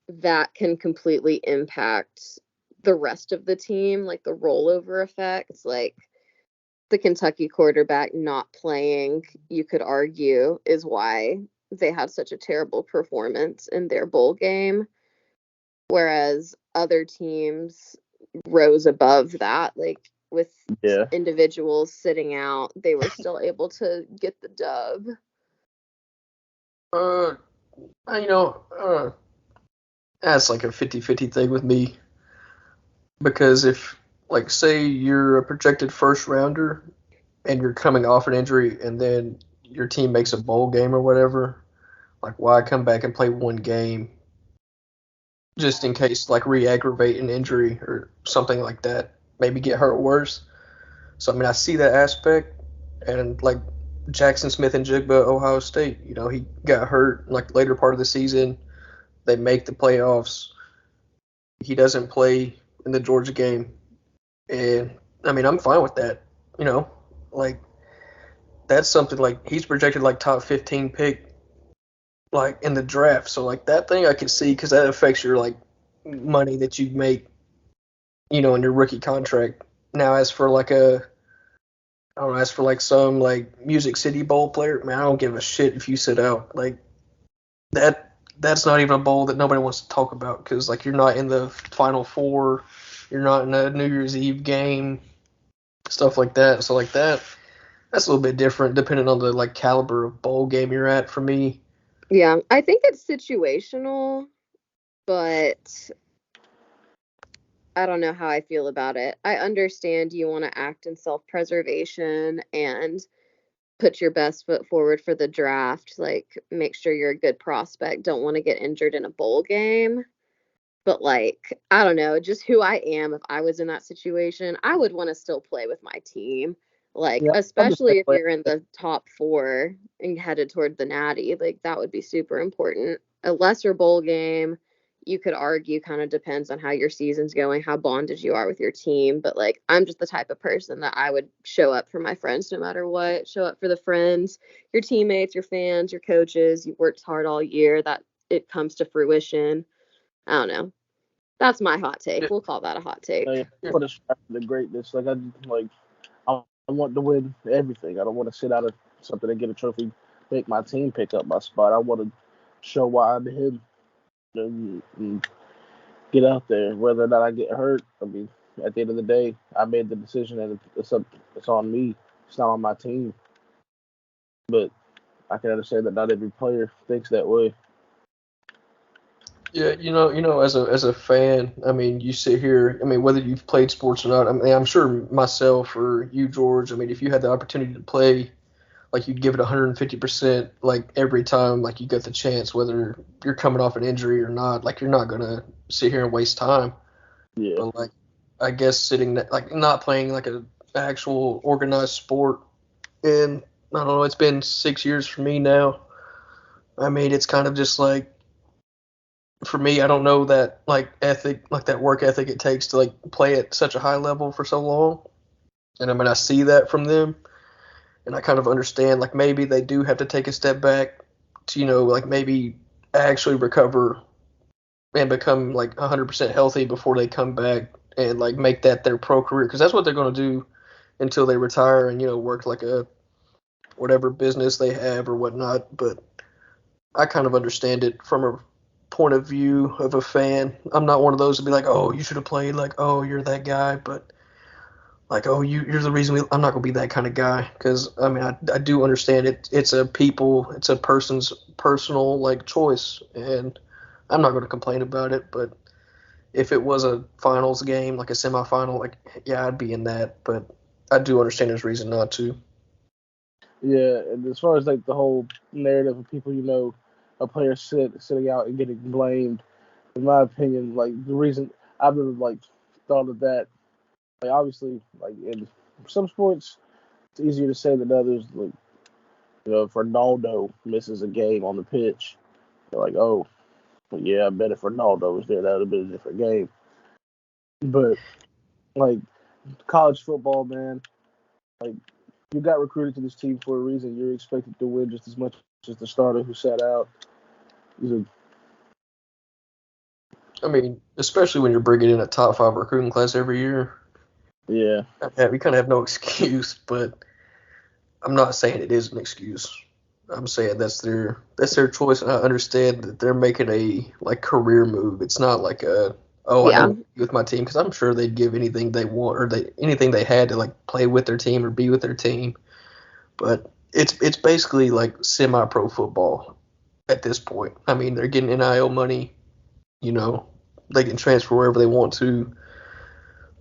that can completely impact the rest of the team, like the rollover effects, like the Kentucky quarterback not playing, you could argue, is why they had such a terrible performance in their bowl game. Whereas other teams rose above that, like with Yeah, individuals sitting out, they were still able to get the dub. Uh, you know, that's like a 50-50 thing with me because if, like, say you're a projected first rounder and you're coming off an injury and then your team makes a bowl game or whatever, like, why come back and play one game just in case, like, re-aggravate an injury or something like that, maybe get hurt worse? So, I mean, I see that aspect, and, like, Jackson Smith and Jigba, Ohio State, he got hurt, like, later part of the season. They make the playoffs. He doesn't play in the Georgia game. And, I mean, I'm fine with that, like, that's something like he's projected like top 15 pick like in the draft. So like that thing I can see because that affects your like money that you make, in your rookie contract. Now as for like I don't know, as for like some like Music City Bowl player, man, I don't give a shit if you sit out. Like that's not even a bowl that nobody wants to talk about because like you're not in the Final Four, you're not in a New Year's Eve game, stuff like that. So like that's a little bit different depending on the like caliber of bowl game you're at for me. Yeah, I think it's situational, but I don't know how I feel about it. I understand you want to act in self-preservation and put your best foot forward for the draft, like make sure you're a good prospect, don't want to get injured in a bowl game. But like, I don't know, just who I am, if I was in that situation, I would want to still play with my team. Like, yeah, I'm the same especially if way. you're in the top 4 and headed toward the Natty, like that would be super important. A lesser bowl game, you could argue, kind of depends on how your season's going, how bonded you are with your team. But like, I'm just the type of person that I would show up for my friends no matter what. Show up for the friends, your teammates, your fans, your coaches. You've worked hard all year. That it comes to fruition. I don't know. That's my hot take. Yeah, We'll call that a hot take. I yeah, want to strive for the greatness. I want to win everything. I don't want to sit out of something and get a trophy, make my team pick up my spot. I want to show why I'm him, and get out there. Whether or not I get hurt, I mean, at the end of the day, I made the decision, and it's on me. It's not on my team. But I can understand that not every player thinks that way. yeah. As a fan, I mean, you sit here. I mean, whether you've played sports or not, I mean, I'm sure myself or you, George. I mean, if you had the opportunity to play, like you'd give it 150%, like every time, like you get the chance, whether you're coming off an injury or not. Like you're not gonna sit here and waste time. Yeah, But like, I guess like not playing like a actual organized sport, and I don't know, it's been 6 years for me now. I mean, it's kind of just like for me, I don't know that like ethic, like that work ethic it takes to like play at such a high level for so long. And I mean, I see that from them, and I kind of understand like maybe they do have to take a step back to like maybe actually recover and become like 100% healthy before they come back and like make that their pro career because that's what they're going to do until they retire and work like a whatever business they have or whatnot. But I kind of understand it from a point of view of a fan. I'm not one of those to be like, oh, you should have played, like, oh, you're that guy. But like, oh, you're the reason I'm not gonna be that kind of guy. Because I mean, I do understand it. It's a person's personal like choice, and I'm not gonna complain about it. But if it was a finals game, like a semifinal, like yeah, I'd be in that. But I do understand there's reason not to. Yeah, and as far as like the whole narrative of people, a player sitting out and getting blamed, in my opinion, like the reason I've never like thought of that, like obviously, like in some sports, it's easier to say than others. Like if Ronaldo misses a game on the pitch, they're like, oh, well, yeah, I bet if Ronaldo was there, that would have been a different game. But like college football, man, like you got recruited to this team for a reason. You're expected to win just as much as the starter who sat out. I mean, especially when you're bringing in a top 5 recruiting class every year. Yeah. We kind of have no excuse, but I'm not saying it is an excuse. I'm saying that's their choice, and I understand that they're making a like career move. It's not like I have to be with my team, because I'm sure they'd give anything they want or anything they had to like play with their team or be with their team. But it's basically like semi-pro football at this point. I mean, they're getting NIL money. They can transfer wherever they want to.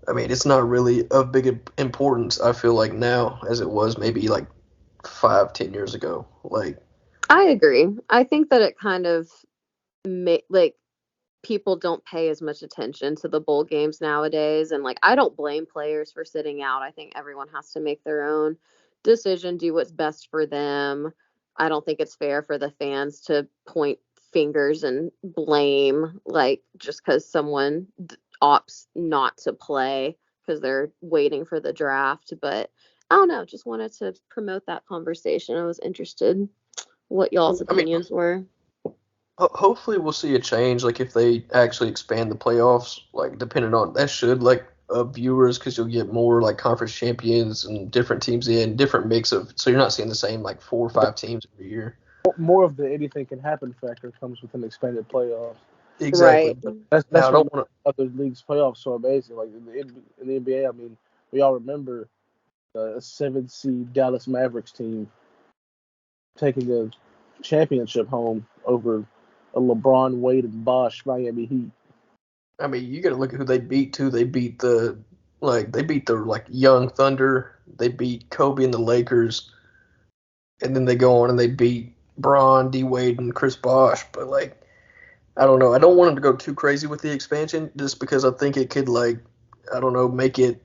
I mean, it's not really of big importance, I feel like, now as it was maybe like 5-10 years ago. Like, I agree. I think that it kind of like people don't pay as much attention to the bowl games nowadays, and like I don't blame players for sitting out. I think everyone has to make their own decision, do what's best for them. I don't think it's fair for the fans to point fingers and blame, like just because someone opts not to play because they're waiting for the draft. But I don't know, just wanted to promote that conversation. I was interested what y'all's opinions were. Hopefully we'll see a change, like if they actually expand the playoffs, like depending on that should like viewers, because you'll get more like conference champions and different teams in different mix of, so you're not seeing the same like 4 or 5 teams every year. More of the anything can happen factor comes with an expanded playoffs. Exactly. Right. That's Now, I what don't want other leagues playoffs so amazing. Like in the NBA, I mean, we all remember a 7 seed Dallas Mavericks team taking a championship home over a LeBron, Wade, and Bosh Miami Heat. I mean, you got to look at who they beat too. They beat the like young Thunder. They beat Kobe and the Lakers, and then they go on and they beat Bron, D Wade, and Chris Bosh. But like, I don't know. I don't want them to go too crazy with the expansion, just because I think it could like, I don't know, make it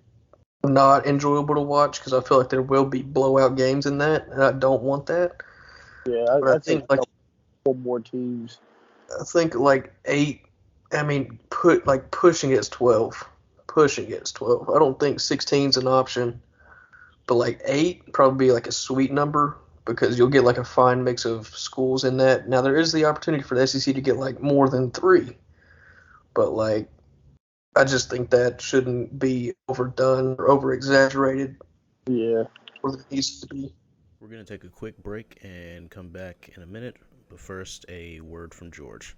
not enjoyable to watch, because I feel like there will be blowout games in that, and I don't want that. Yeah, But I think like 4 more teams. I think like 8. I mean, pushing it's 12. Pushing it's 12. I don't think 16's an option, but like 8 probably be like a sweet number, because you'll get like a fine mix of schools in that. Now there is the opportunity for the SEC to get like more than 3, but like I just think that shouldn't be overdone or over exaggerated. Yeah. Or it needs to be. We're going to take a quick break and come back in a minute. But first, a word from George.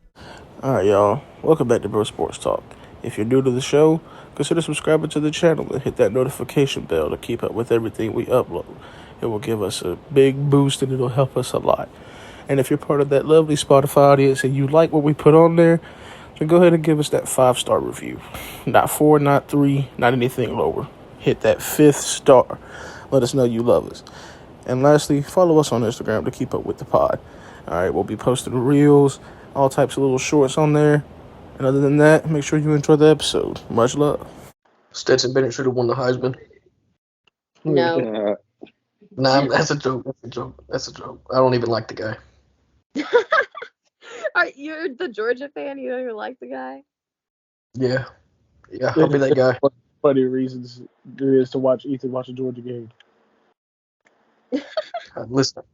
Alright, y'all. Welcome back to Bro Sports Talk. If you're new to the show, consider subscribing to the channel and hit that notification bell to keep up with everything we upload. It will give us a big boost and it'll help us a lot. And if you're part of that lovely Spotify audience and you like what we put on there, then go ahead and give us that 5-star review. Not 4, not 3, not anything lower. Hit that 5th star. Let us know you love us. And lastly, follow us on Instagram to keep up with the pod. Alright, we'll be posting reels, all types of little shorts on there. And other than that, make sure you enjoy the episode. Much love. Stetson Bennett should have won the Heisman. No. Nah, that's a joke. That's a joke. I don't even like the guy. You're the Georgia fan? You don't even like the guy? Yeah, I'll be that guy. Funny reasons there is to watch Ethan watch a Georgia game. Listen.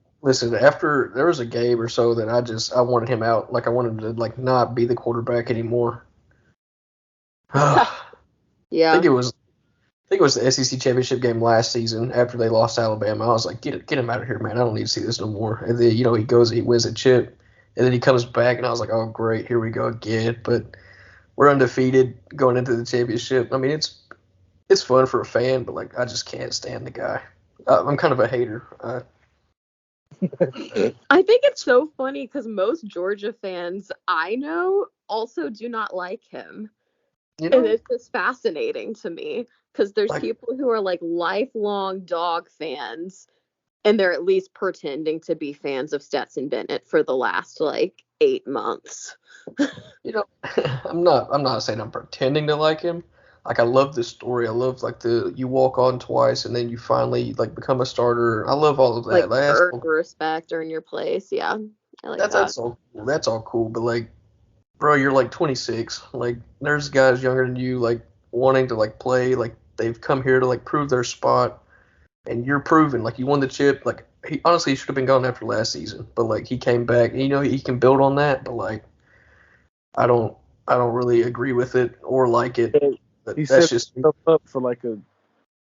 After there was a game or so that I wanted him out. Like I wanted to like not be the quarterback anymore. Yeah. I think it was the SEC championship game last season after they lost to Alabama. I was like, get him out of here, man. I don't need to see this no more. And then he goes, he wins a chip, and then he comes back, and I was like, oh great, here we go again. But we're undefeated going into the championship. I mean, it's fun for a fan, but like I just can't stand the guy. I'm kind of a hater. I think it's so funny because most Georgia fans I know also do not like him. You And know, it's just fascinating to me because there's like people who are like lifelong dog fans and they're at least pretending to be fans of Stetson Bennett for the last like 8 months. you know, I'm not saying I'm pretending to like him. Like I love this story. I love like the you walk on twice and then you finally like become a starter. I love all of Like that. Like, earn respect, earn your place. Yeah, I like that. that's all cool. That's all cool. But like, bro, you're like 26. Like there's guys younger than you like wanting to like play. Like they've come here to like prove their spot, and you're proving like you won the chip. Like he honestly should have been gone after last season, but like he came back. And, he can build on that. But like I don't I don't really agree with it or like it. He But that's set just himself up for like a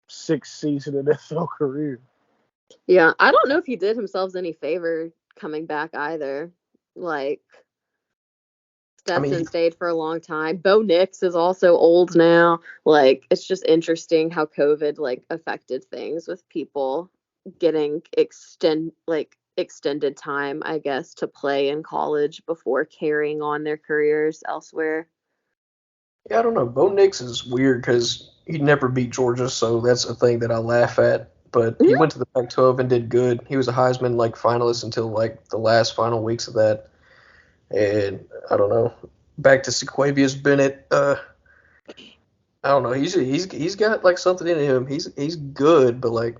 6-season NFL career. Yeah, I don't know if he did himself any favor coming back either. Like I mean Stetson stayed for a long time. Bo Nix is also old now. Like it's just interesting how COVID like affected things with people getting extended time, I guess, to play in college before carrying on their careers elsewhere. yeah, I don't know. Bo Nix is weird because he never beat Georgia, so that's a thing that I laugh at. But he went to the Pac-12 and did good. He was a Heisman like finalist until like the last final weeks of that. And I don't know. Back to Sequavius Bennett. I don't know. He's got like something in him. He's good, but like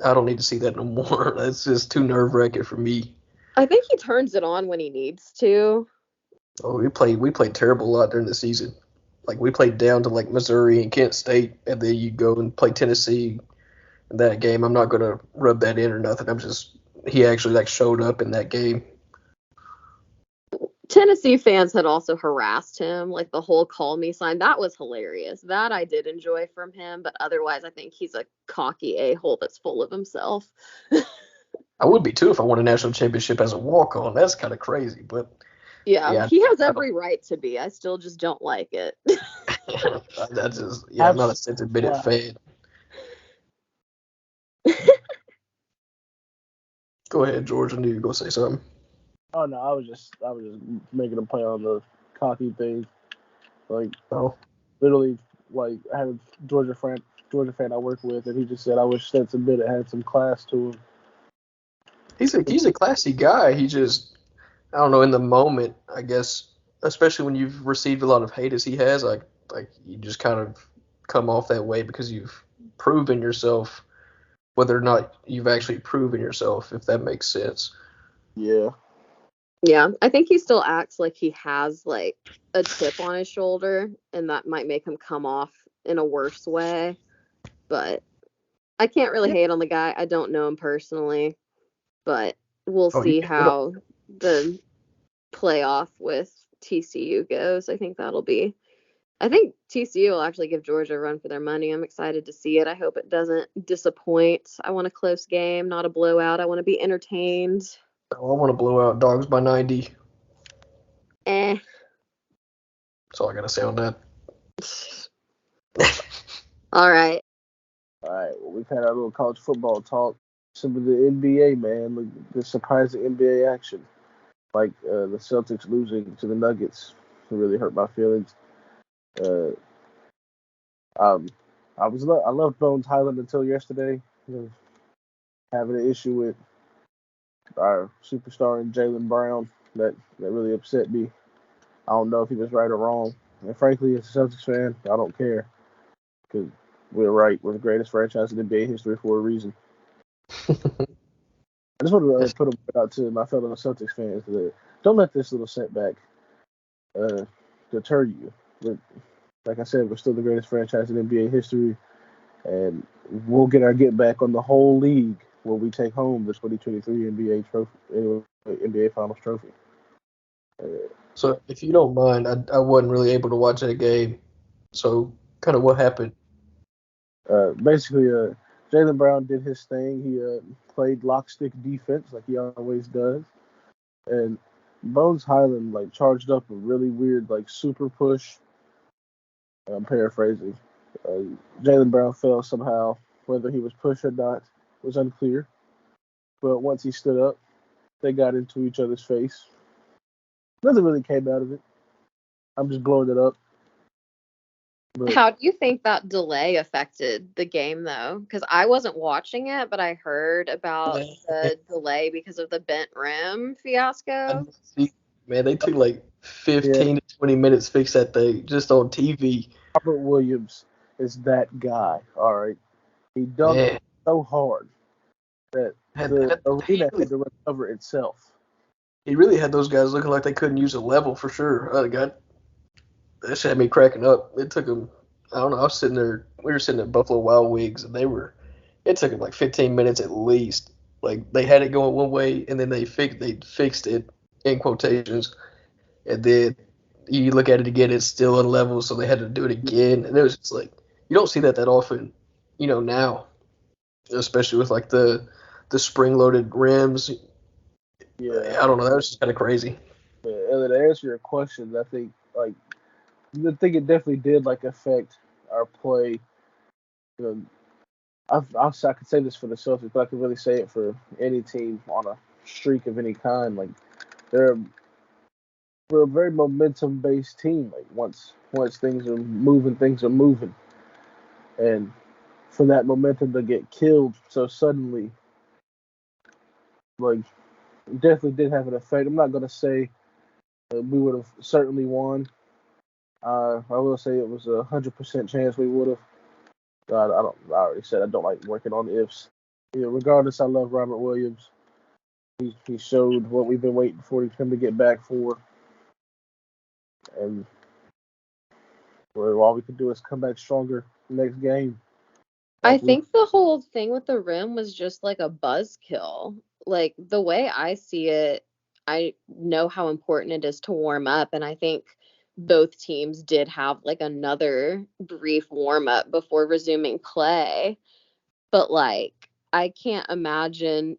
I don't need to see that no more. That's just too nerve-wracking for me. I think he turns it on when he needs to. Oh, we played terrible a lot during the season. Like we played down to like Missouri and Kent State, and then you go and play Tennessee in that game. I'm not gonna rub that in or nothing. I'm just he actually like showed up in that game. Tennessee fans had also harassed him, like the whole call me sign. That was hilarious. That I did enjoy from him, but otherwise, I think he's a cocky a-hole that's full of himself. I would be too if I won a national championship as a walk-on. That's kind of crazy, but Yeah, yeah, he has I don't. every right to be. I still just don't like it. That's just yeah. I'm not a Stetson Bennett Wow. fan. Go ahead, George. I knew you were gonna say something. Oh no, I was just making a play on the cocky thing. Like Oh, literally, like I had a Georgia fan I work with, and he just said, "I wish Stetson Bennett had some class to him." he's a classy guy. He just I don't know in the moment. I guess especially when you've received a lot of hate as he has, like you just kind of come off that way because you've proven yourself, whether or not you've actually proven yourself, if that makes sense. Yeah, Yeah, I think he still acts like he has like a chip on his shoulder, and that might make him come off in a worse way. But I can't really Yeah. hate on the guy. I don't know him personally, but we'll Oh, you see can't hit him. how the playoff with TCU goes. I think TCU will actually give Georgia a run for their money. I'm excited to see it. I hope it doesn't disappoint. I want a close game, not a blowout. I want to be entertained. Oh, I want to blow out dogs by 90. Eh. That's all I gotta say on that. All right. all right. Well, we've had our little college football talk. Some of the NBA, man, the surprising NBA action, like the Celtics losing to the Nuggets, it really hurt my feelings. Uh, um, I loved Bones Highland until yesterday. You know, having an issue with our superstar and Jalen Brown that really upset me. I don't know if he was right or wrong. And frankly, as a Celtics fan, I don't care because we're right. We're the greatest franchise in NBA history for a reason. I just want to Yes. put a word out to my fellow Celtics fans that don't let this little setback uh, deter you. But like I said, we're still the greatest franchise in NBA history, and we'll get our get back on the whole league when we take home the 2023 NBA trophy, NBA Finals trophy. Uh, So, if you don't mind, I wasn't really able to watch that game. So, kind of what happened? Basically, Jalen Brown did his thing. He played lockstick defense like he always does, and Bones Highland like charged up a really weird like super push. I'm paraphrasing, Jaylen Brown fell somehow. Whether he was pushed or not was unclear. But once he stood up, they got into each other's face. Nothing really came out of it. I'm just blowing it up. But How do you think that delay affected the game, though? Because I wasn't watching it, but I heard about the delay because of the bent rim fiasco. Man, they took like yeah, 15 to 20 minutes to fix that thing just on TV. Robert Williams is that guy. All right, he dunked Man, so hard that the he arena really, had to recover itself. he really had those guys looking like they couldn't use a level for sure. That shit had me cracking up. It took them, I don't know, I was sitting there, we were sitting at Buffalo Wild Wings, and it took them like 15 minutes at least. Like, they had it going one way, and then they fixed it, in quotations, and then you look at it again, it's still unlevel, so they had to do it again, and it was just like, you don't see that often, now, especially with like the spring-loaded rims. Yeah, I don't know, that was just kind of crazy. and to answer your question, I think it definitely did like affect our play. You know, I could say this for the Celtics, but I could really say it for any team on a streak of any kind. Like they're we're a very momentum based team. Like once things are moving, and for that momentum to get killed so suddenly, like definitely did have an effect. I'm not gonna say we would have certainly won. I will say it was 100% chance we would have. I don't. I already said I don't like working on ifs. Yeah, regardless, I love Robert Williams. He showed what we've been waiting for him to get back for, and all we could do is come back stronger next game. I Like we, think the whole thing with the rim was just like a buzzkill. Like the way I see it, I know how important it is to warm up, and I think both teams did have like another brief warm up before resuming play. But like I can't imagine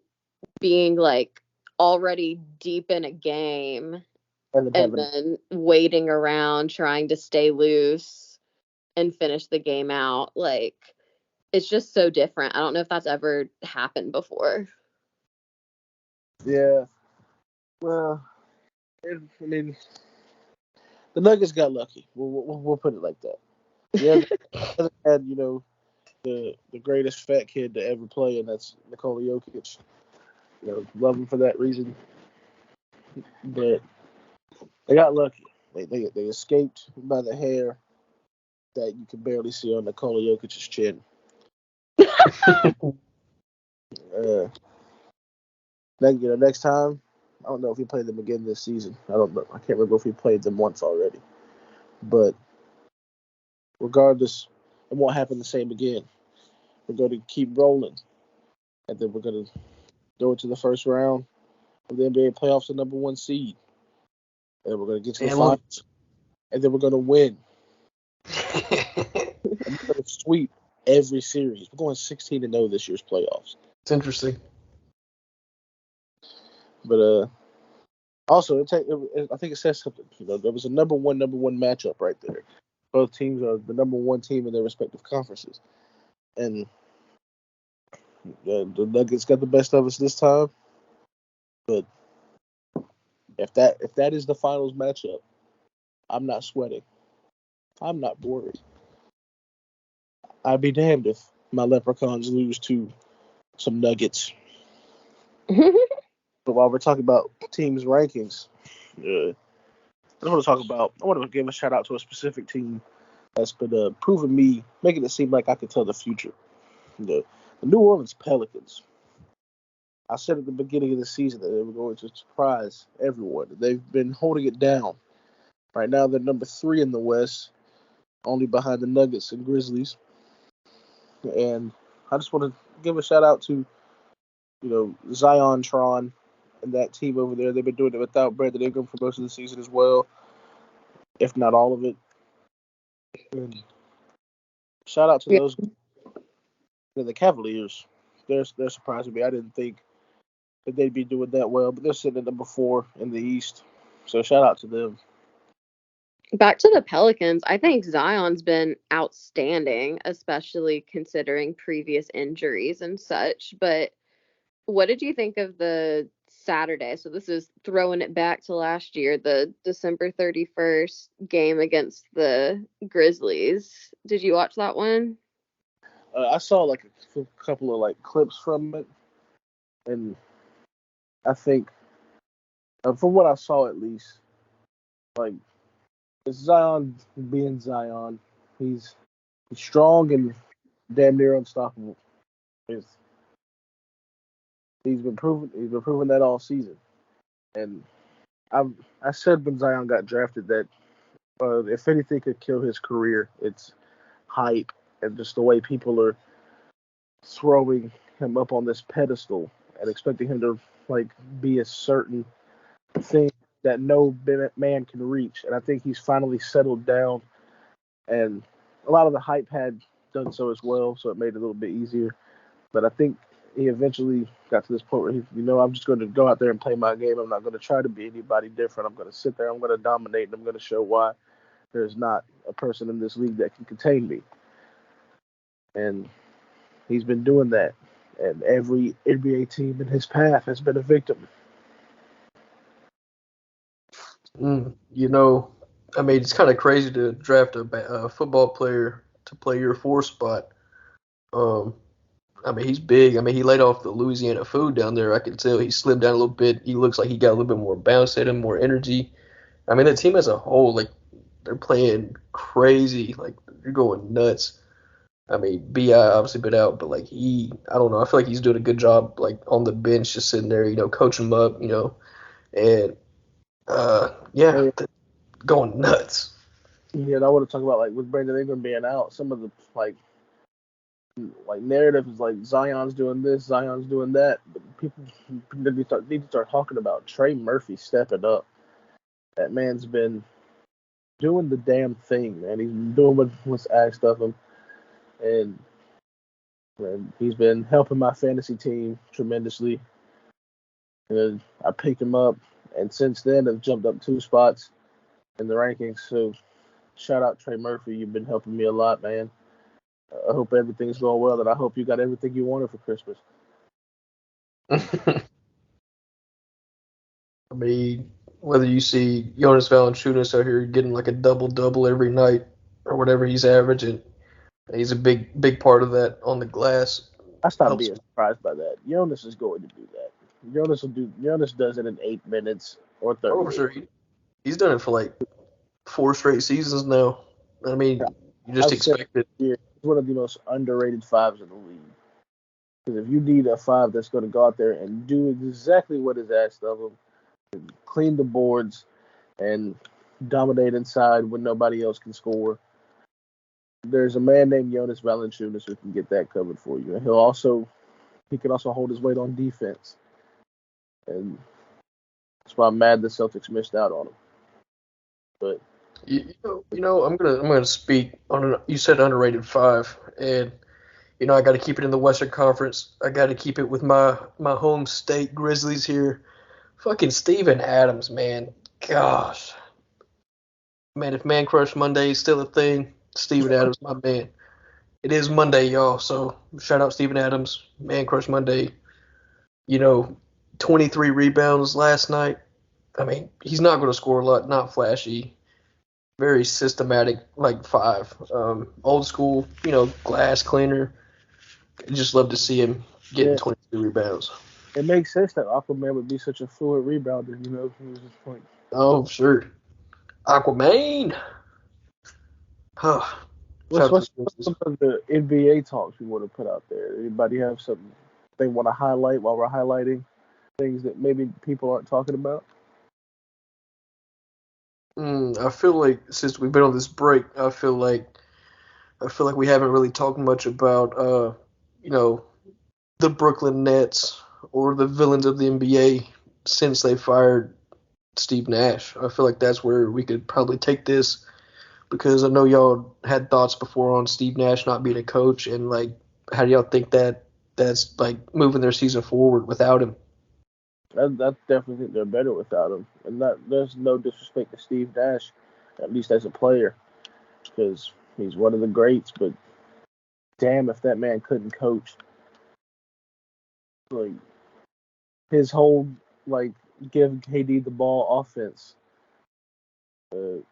being like already deep in a game and then and having then waiting around trying to stay loose and finish the game out. Like it's just so different. I don't know if that's ever happened before. yeah. Well, I mean, the Nuggets got lucky. We'll put it like that. Yeah, they had the greatest fat kid to ever play, and that's Nikola Jokic. Love him for that reason. But they got lucky. They escaped by the hair that you can barely see on Nikola Jokic's chin. Uh, next time, I don't know if he played them again this season. I don't know. I can't remember if he played them once already. But regardless, it won't happen the same again. We're going to keep rolling, and then we're going to go into the first round of the NBA playoffs, the number one seed, and we're going to get to the finals, and then we're going to win. And we're going to sweep every series. We're going 16-0 this year's playoffs. It's interesting. But also, I think it says something. There was a number one matchup right there. Both teams are the number one team in their respective conferences, and the Nuggets got the best of us this time. But if that is the finals matchup, I'm not sweating. I'm not worried. I'd be damned if my Leprechauns lose to some Nuggets. But while we're talking about teams rankings, I want to give a shout out to a specific team that's been proving me, making it seem like I could tell the future. The New Orleans Pelicans. I said at the beginning of the season that they were going to surprise everyone. They've been holding it down. Right now, they're number 3 in the West, only behind the Nuggets and Grizzlies. And I just want to give a shout out to, Zion Tron and that team over there. They've been doing it without Brandon Ingram for most of the season as well, if not all of it. And shout out to those, the Cavaliers. They're surprising me. I didn't think that they'd be doing that well, but they're sitting at number 4 in the East. So shout out to them. Back to the Pelicans, I think Zion's been outstanding, especially considering previous injuries and such. But what did you think of the Saturday? So this is throwing it back to last year, the December 31st game against the Grizzlies. Did you watch that one? I saw like a couple of like clips from it, and I think from what I saw at least, like it's Zion being Zion. He's strong and damn near unstoppable. He's, he's been proving that all season. And I said when Zion got drafted that if anything could kill his career, it's hype and just the way people are throwing him up on this pedestal and expecting him to like be a certain thing that no man can reach. And I think he's finally settled down, and a lot of the hype had done so as well, so it made it a little bit easier. But I think he eventually got to this point where I'm just going to go out there and play my game. I'm not going to try to be anybody different. I'm going to sit there. I'm going to dominate, and I'm going to show why there's not a person in this league that can contain me. And he's been doing that, and every NBA team in his path has been a victim. You know, I mean, it's kind of crazy to draft a football player to play your 4 spot. I mean, he's big. I mean, he laid off the Louisiana food down there. I can tell he slimmed down a little bit. He looks like he got a little bit more bounce at him, more energy. I mean, the team as a whole, like, they're playing crazy. Like, they're going nuts. I mean, B.I. obviously been out, but, like, I don't know. I feel like he's doing a good job, like, on the bench, just sitting there, coaching him up, and, yeah, going nuts. Yeah, and I want to talk about like with Brandon Ingram being out, some of the like narrative is like Zion's doing this, Zion's doing that. But people need to start talking about Trey Murphy stepping up. That man's been doing the damn thing, man. He's been doing what's asked of him, and he's been helping my fantasy team tremendously. And I picked him up, and since then I've jumped up 2 spots in the rankings. So shout out Trey Murphy, you've been helping me a lot, man. I hope everything's going well, and I hope you got everything you wanted for Christmas. I mean, whether you see Jonas Valanciunas out here getting like a double-double every night or whatever he's averaging, he's a big part of that on the glass. I stopped being surprised by that. Jonas is going to do that. Jonas does it in 8 minutes or 30. Oh, for sure. He's done it for like 4 straight seasons now. I mean, you just expect it. He's one of the most underrated 5s in the league. Because if you need a 5 that's going to go out there and do exactly what is asked of him, clean the boards and dominate inside when nobody else can score, there's a man named Jonas Valanciunas who can get that covered for you. And he can also hold his weight on defense. And that's why I'm mad the Celtics missed out on him. But I'm gonna speak on you said underrated 5, and I got to keep it in the Western Conference. I got to keep it with my home state Grizzlies here. Fucking Steven Adams, man. Gosh, man, if Man Crush Monday is still a thing, Steven Adams, my man. It is Monday, y'all. So shout out Steven Adams, Man Crush Monday. 23 rebounds last night. I mean, he's not going to score a lot, not flashy. Very systematic, like 5. Old school, glass cleaner. Just love to see him getting 22 rebounds. It makes sense that Aquaman would be such a fluid rebounder, from this point. Oh, sure. Aquaman. What's some of the NBA talks we want to put out there? Anybody have something they want to highlight while we're highlighting things that maybe people aren't talking about? I feel like since we've been on this break, I feel like we haven't really talked much about the Brooklyn Nets or the villains of the NBA since they fired Steve Nash. I feel like that's where we could probably take this, because I know y'all had thoughts before on Steve Nash not being a coach, and like, how do y'all think that's like moving their season forward without him? I definitely think they're better without him, and there's no disrespect to Steve Nash. at least as a player, because he's one of the greats. But damn, if that man couldn't coach, like his whole like give KD the ball offense, and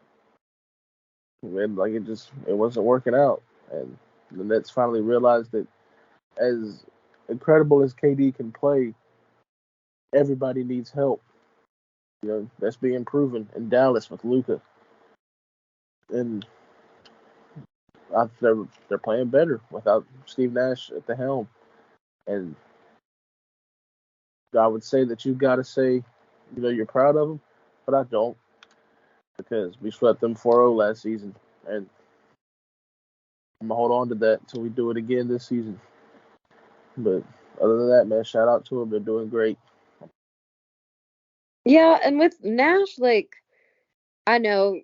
like it wasn't working out, and the Nets finally realized that as incredible as KD can play, everybody needs help. You know, that's being proven in Dallas with Luka, and they're playing better without Steve Nash at the helm. And I would say that you got to say, you're proud of them, but I don't, because we swept them 4-0 last season, and I'm gonna hold on to that until we do it again this season. But other than that, man, shout out to them. They're doing great. Yeah, and with Nash, like, I know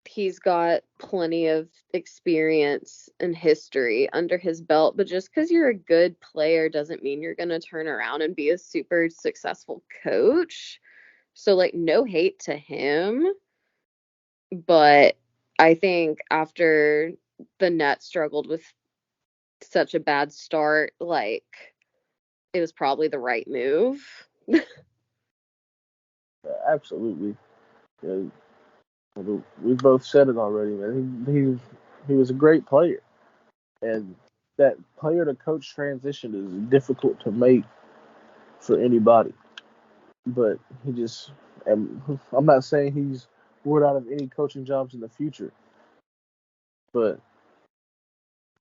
he's got plenty of experience and history under his belt, but just because you're a good player doesn't mean you're going to turn around and be a super successful coach. So, like, no hate to him, but I think after the Nets struggled with such a bad start, like, it was probably the right move. Absolutely. Yeah, we both said it already, man. He was a great player, and that player to coach transition is difficult to make for anybody. But and I'm not saying he's ruled out of any coaching jobs in the future, but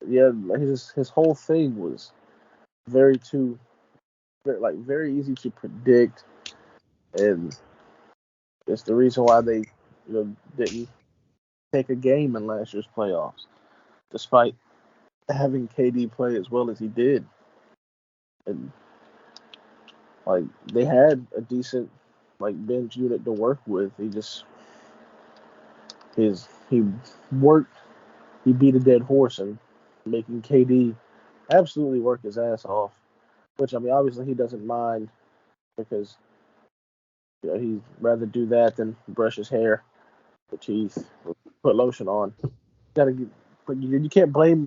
yeah, his whole thing was very easy to predict, and it's the reason why they didn't take a game in last year's playoffs, despite having KD play as well as he did, and like they had a decent bench unit to work with. He worked he beat a dead horse and making KD absolutely work his ass off. Which I mean, obviously he doesn't mind because he'd rather do that than brush his hair, the teeth, put lotion on. Gotta get, but you can't blame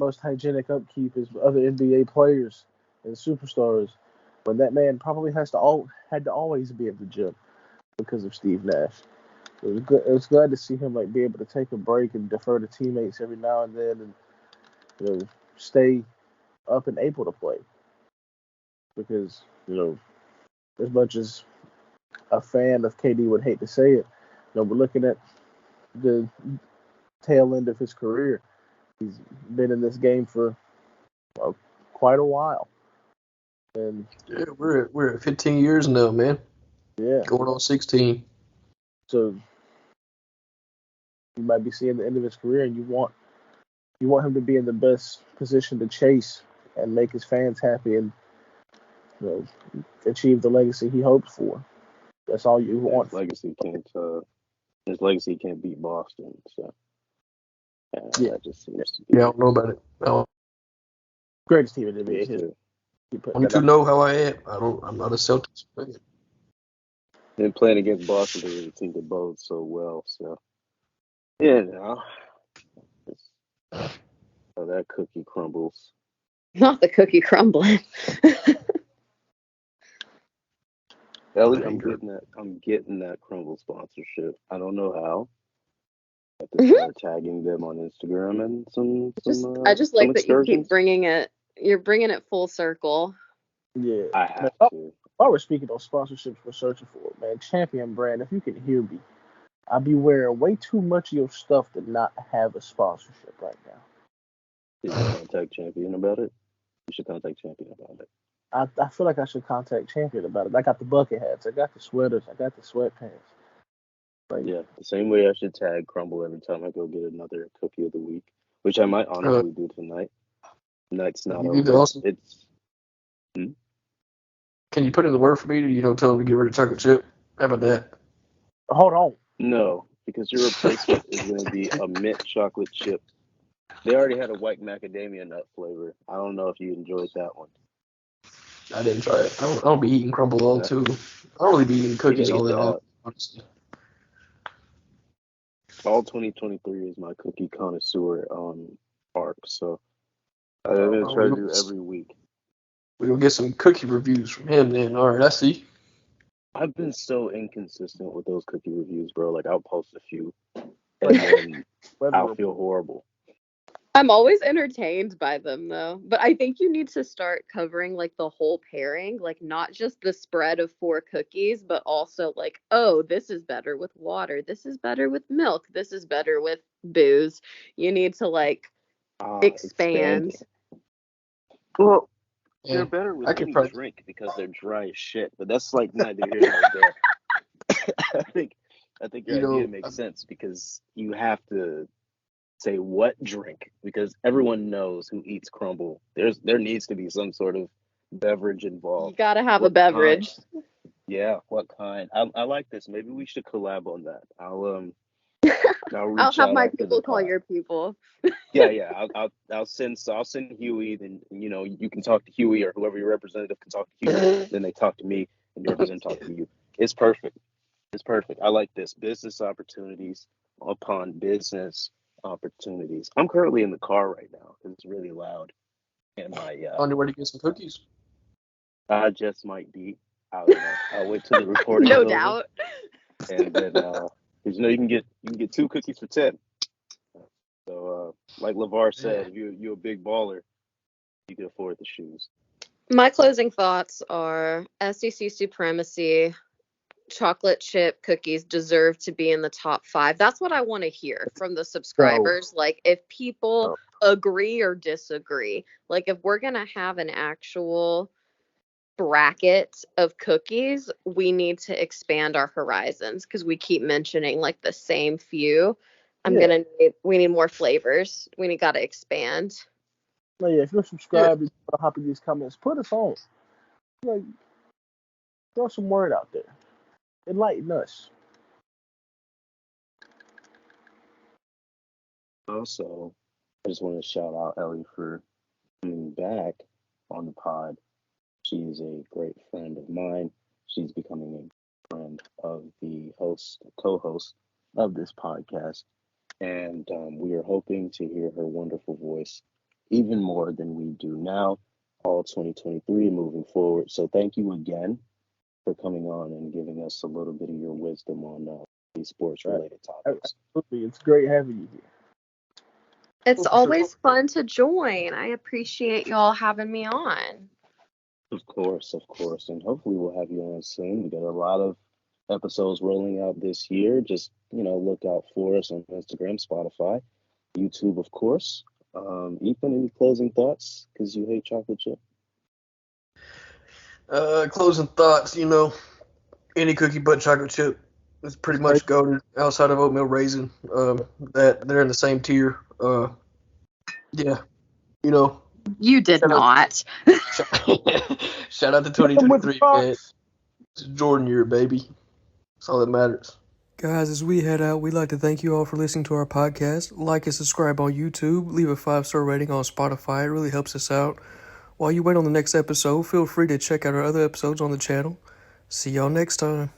most hygienic upkeep as other NBA players and superstars when that man probably had to always be at the gym because of Steve Nash. It was glad to see him be able to take a break and defer to teammates every now and then, and stay up and able to play. Because as much as a fan of KD would hate to say it, we're looking at the tail end of his career. He's been in this game for quite a while, and yeah, we're at 15 years now, man. Yeah, going on 16. So you might be seeing the end of his career, and you want him to be in the best position to chase and make his fans happy, and achieve the legacy he hopes for. That's all you want. His legacy can't beat Boston. So that just seems to be. Yeah, I don't know about it. Greatest team in the NBA. Want to know how I am? I'm not a Celtics fan. And playing against Boston, they really seem to bode so well. So yeah, that cookie crumbles. Not the cookie crumbling. Ellie, I'm getting that crumble sponsorship. I don't know how. I have to start tagging them on Instagram and I just like that you keep bringing it. You're bringing it full circle. Yeah, I have to. While we're speaking of sponsorships we're searching for, man, Champion Brand, if you can hear me, I be wearing way too much of your stuff to not have a sponsorship right now. Did you contact Champion about it? You should contact Champion about it. I feel like I should contact Champion about it. I got the bucket hats, I got the sweaters, I got the sweatpants. Yeah, the same way I should tag Crumble every time I go get another cookie of the week, which I might honestly do tonight. Night's not over. It's. Can you put in the word for me to, tell them to get rid of chocolate chip? How about that? Hold on. No, because your replacement is going to be a mint chocolate chip. They already had a white macadamia nut flavor. I don't know if you enjoyed that one. I didn't try it. I don't be eating Crumble all too. I don't really be eating cookies all that often, honestly. all 2023 is my cookie connoisseur arc. So I'm gonna try to do every week. We're gonna get some cookie reviews from him then. All right, I see. I've been so inconsistent with those cookie reviews, bro. Like I'll post a few, and then I'll feel horrible. I'm always entertained by them though. But I think you need to start covering like the whole pairing, like not just the spread of 4 cookies, but also like, oh, this is better with water. This is better with milk. This is better with booze. You need to like expand. Well, Yeah, they're better with I could any probably. drink because they're dry as shit. But that's like neither here nor there. I think your idea makes sense because you have to say what drink because everyone knows who eats crumble. There needs to be some sort of beverage You involved. gotta have a What beverage. kind? Yeah, what kind? I like this. Maybe we should collab on that. I'll I'll reach have out my after the people call pod. your people. Yeah. I'll send Huey. Then you can talk to Huey or whoever your representative can talk to Huey. Then they talk to me, and your representative talk to you. It's perfect. It's perfect. I like this. Business opportunities upon business opportunities. I'm currently in the car right now because it's really loud, and On your way to get some cookies. I just might be. I don't know. I went to the recording No building, doubt. and then because you can get 2 cookies for 10. So like LeVar said, if you're a big baller, you can afford the shoes. My closing thoughts are SEC supremacy. Chocolate chip cookies deserve to be in the top 5. That's what I want to hear from the subscribers. Like if people agree or disagree, like if we're going to have an actual bracket of cookies, we need to expand our horizons because we keep mentioning like the same few. We need more flavors. Got to expand. No, yeah, if you're subscribed, hop in these comments, put us on. Like, throw some word out there. Enlighten us. Also, I just want to shout out Ellie for coming back on the pod. She is a great friend of mine. She's becoming a friend of the co-host of this podcast. And we are hoping to hear her wonderful voice even more than we do now, all 2023 moving forward. So thank you again for coming on and giving us a little bit of your wisdom on these sports-related topics. Absolutely. It's great having you here. It's always fun to join. I appreciate y'all having me on. Of course. And hopefully we'll have you on soon. We got a lot of episodes rolling out this year. Just, look out for us on Instagram, Spotify, YouTube, of course. Ethan, any closing thoughts? Because you hate chocolate chip. Closing thoughts, any cookie but chocolate chip is pretty much goated outside of oatmeal raisin. That they're in the same tier. Yeah, You did not. Shout out to 2023, man. It's Jordan year, baby. That's all that matters. Guys, as we head out, we'd like to thank you all for listening to our podcast. Like and subscribe on YouTube. Leave a 5-star rating on Spotify. It really helps us out. While you wait on the next episode, feel free to check out our other episodes on the channel. See y'all next time.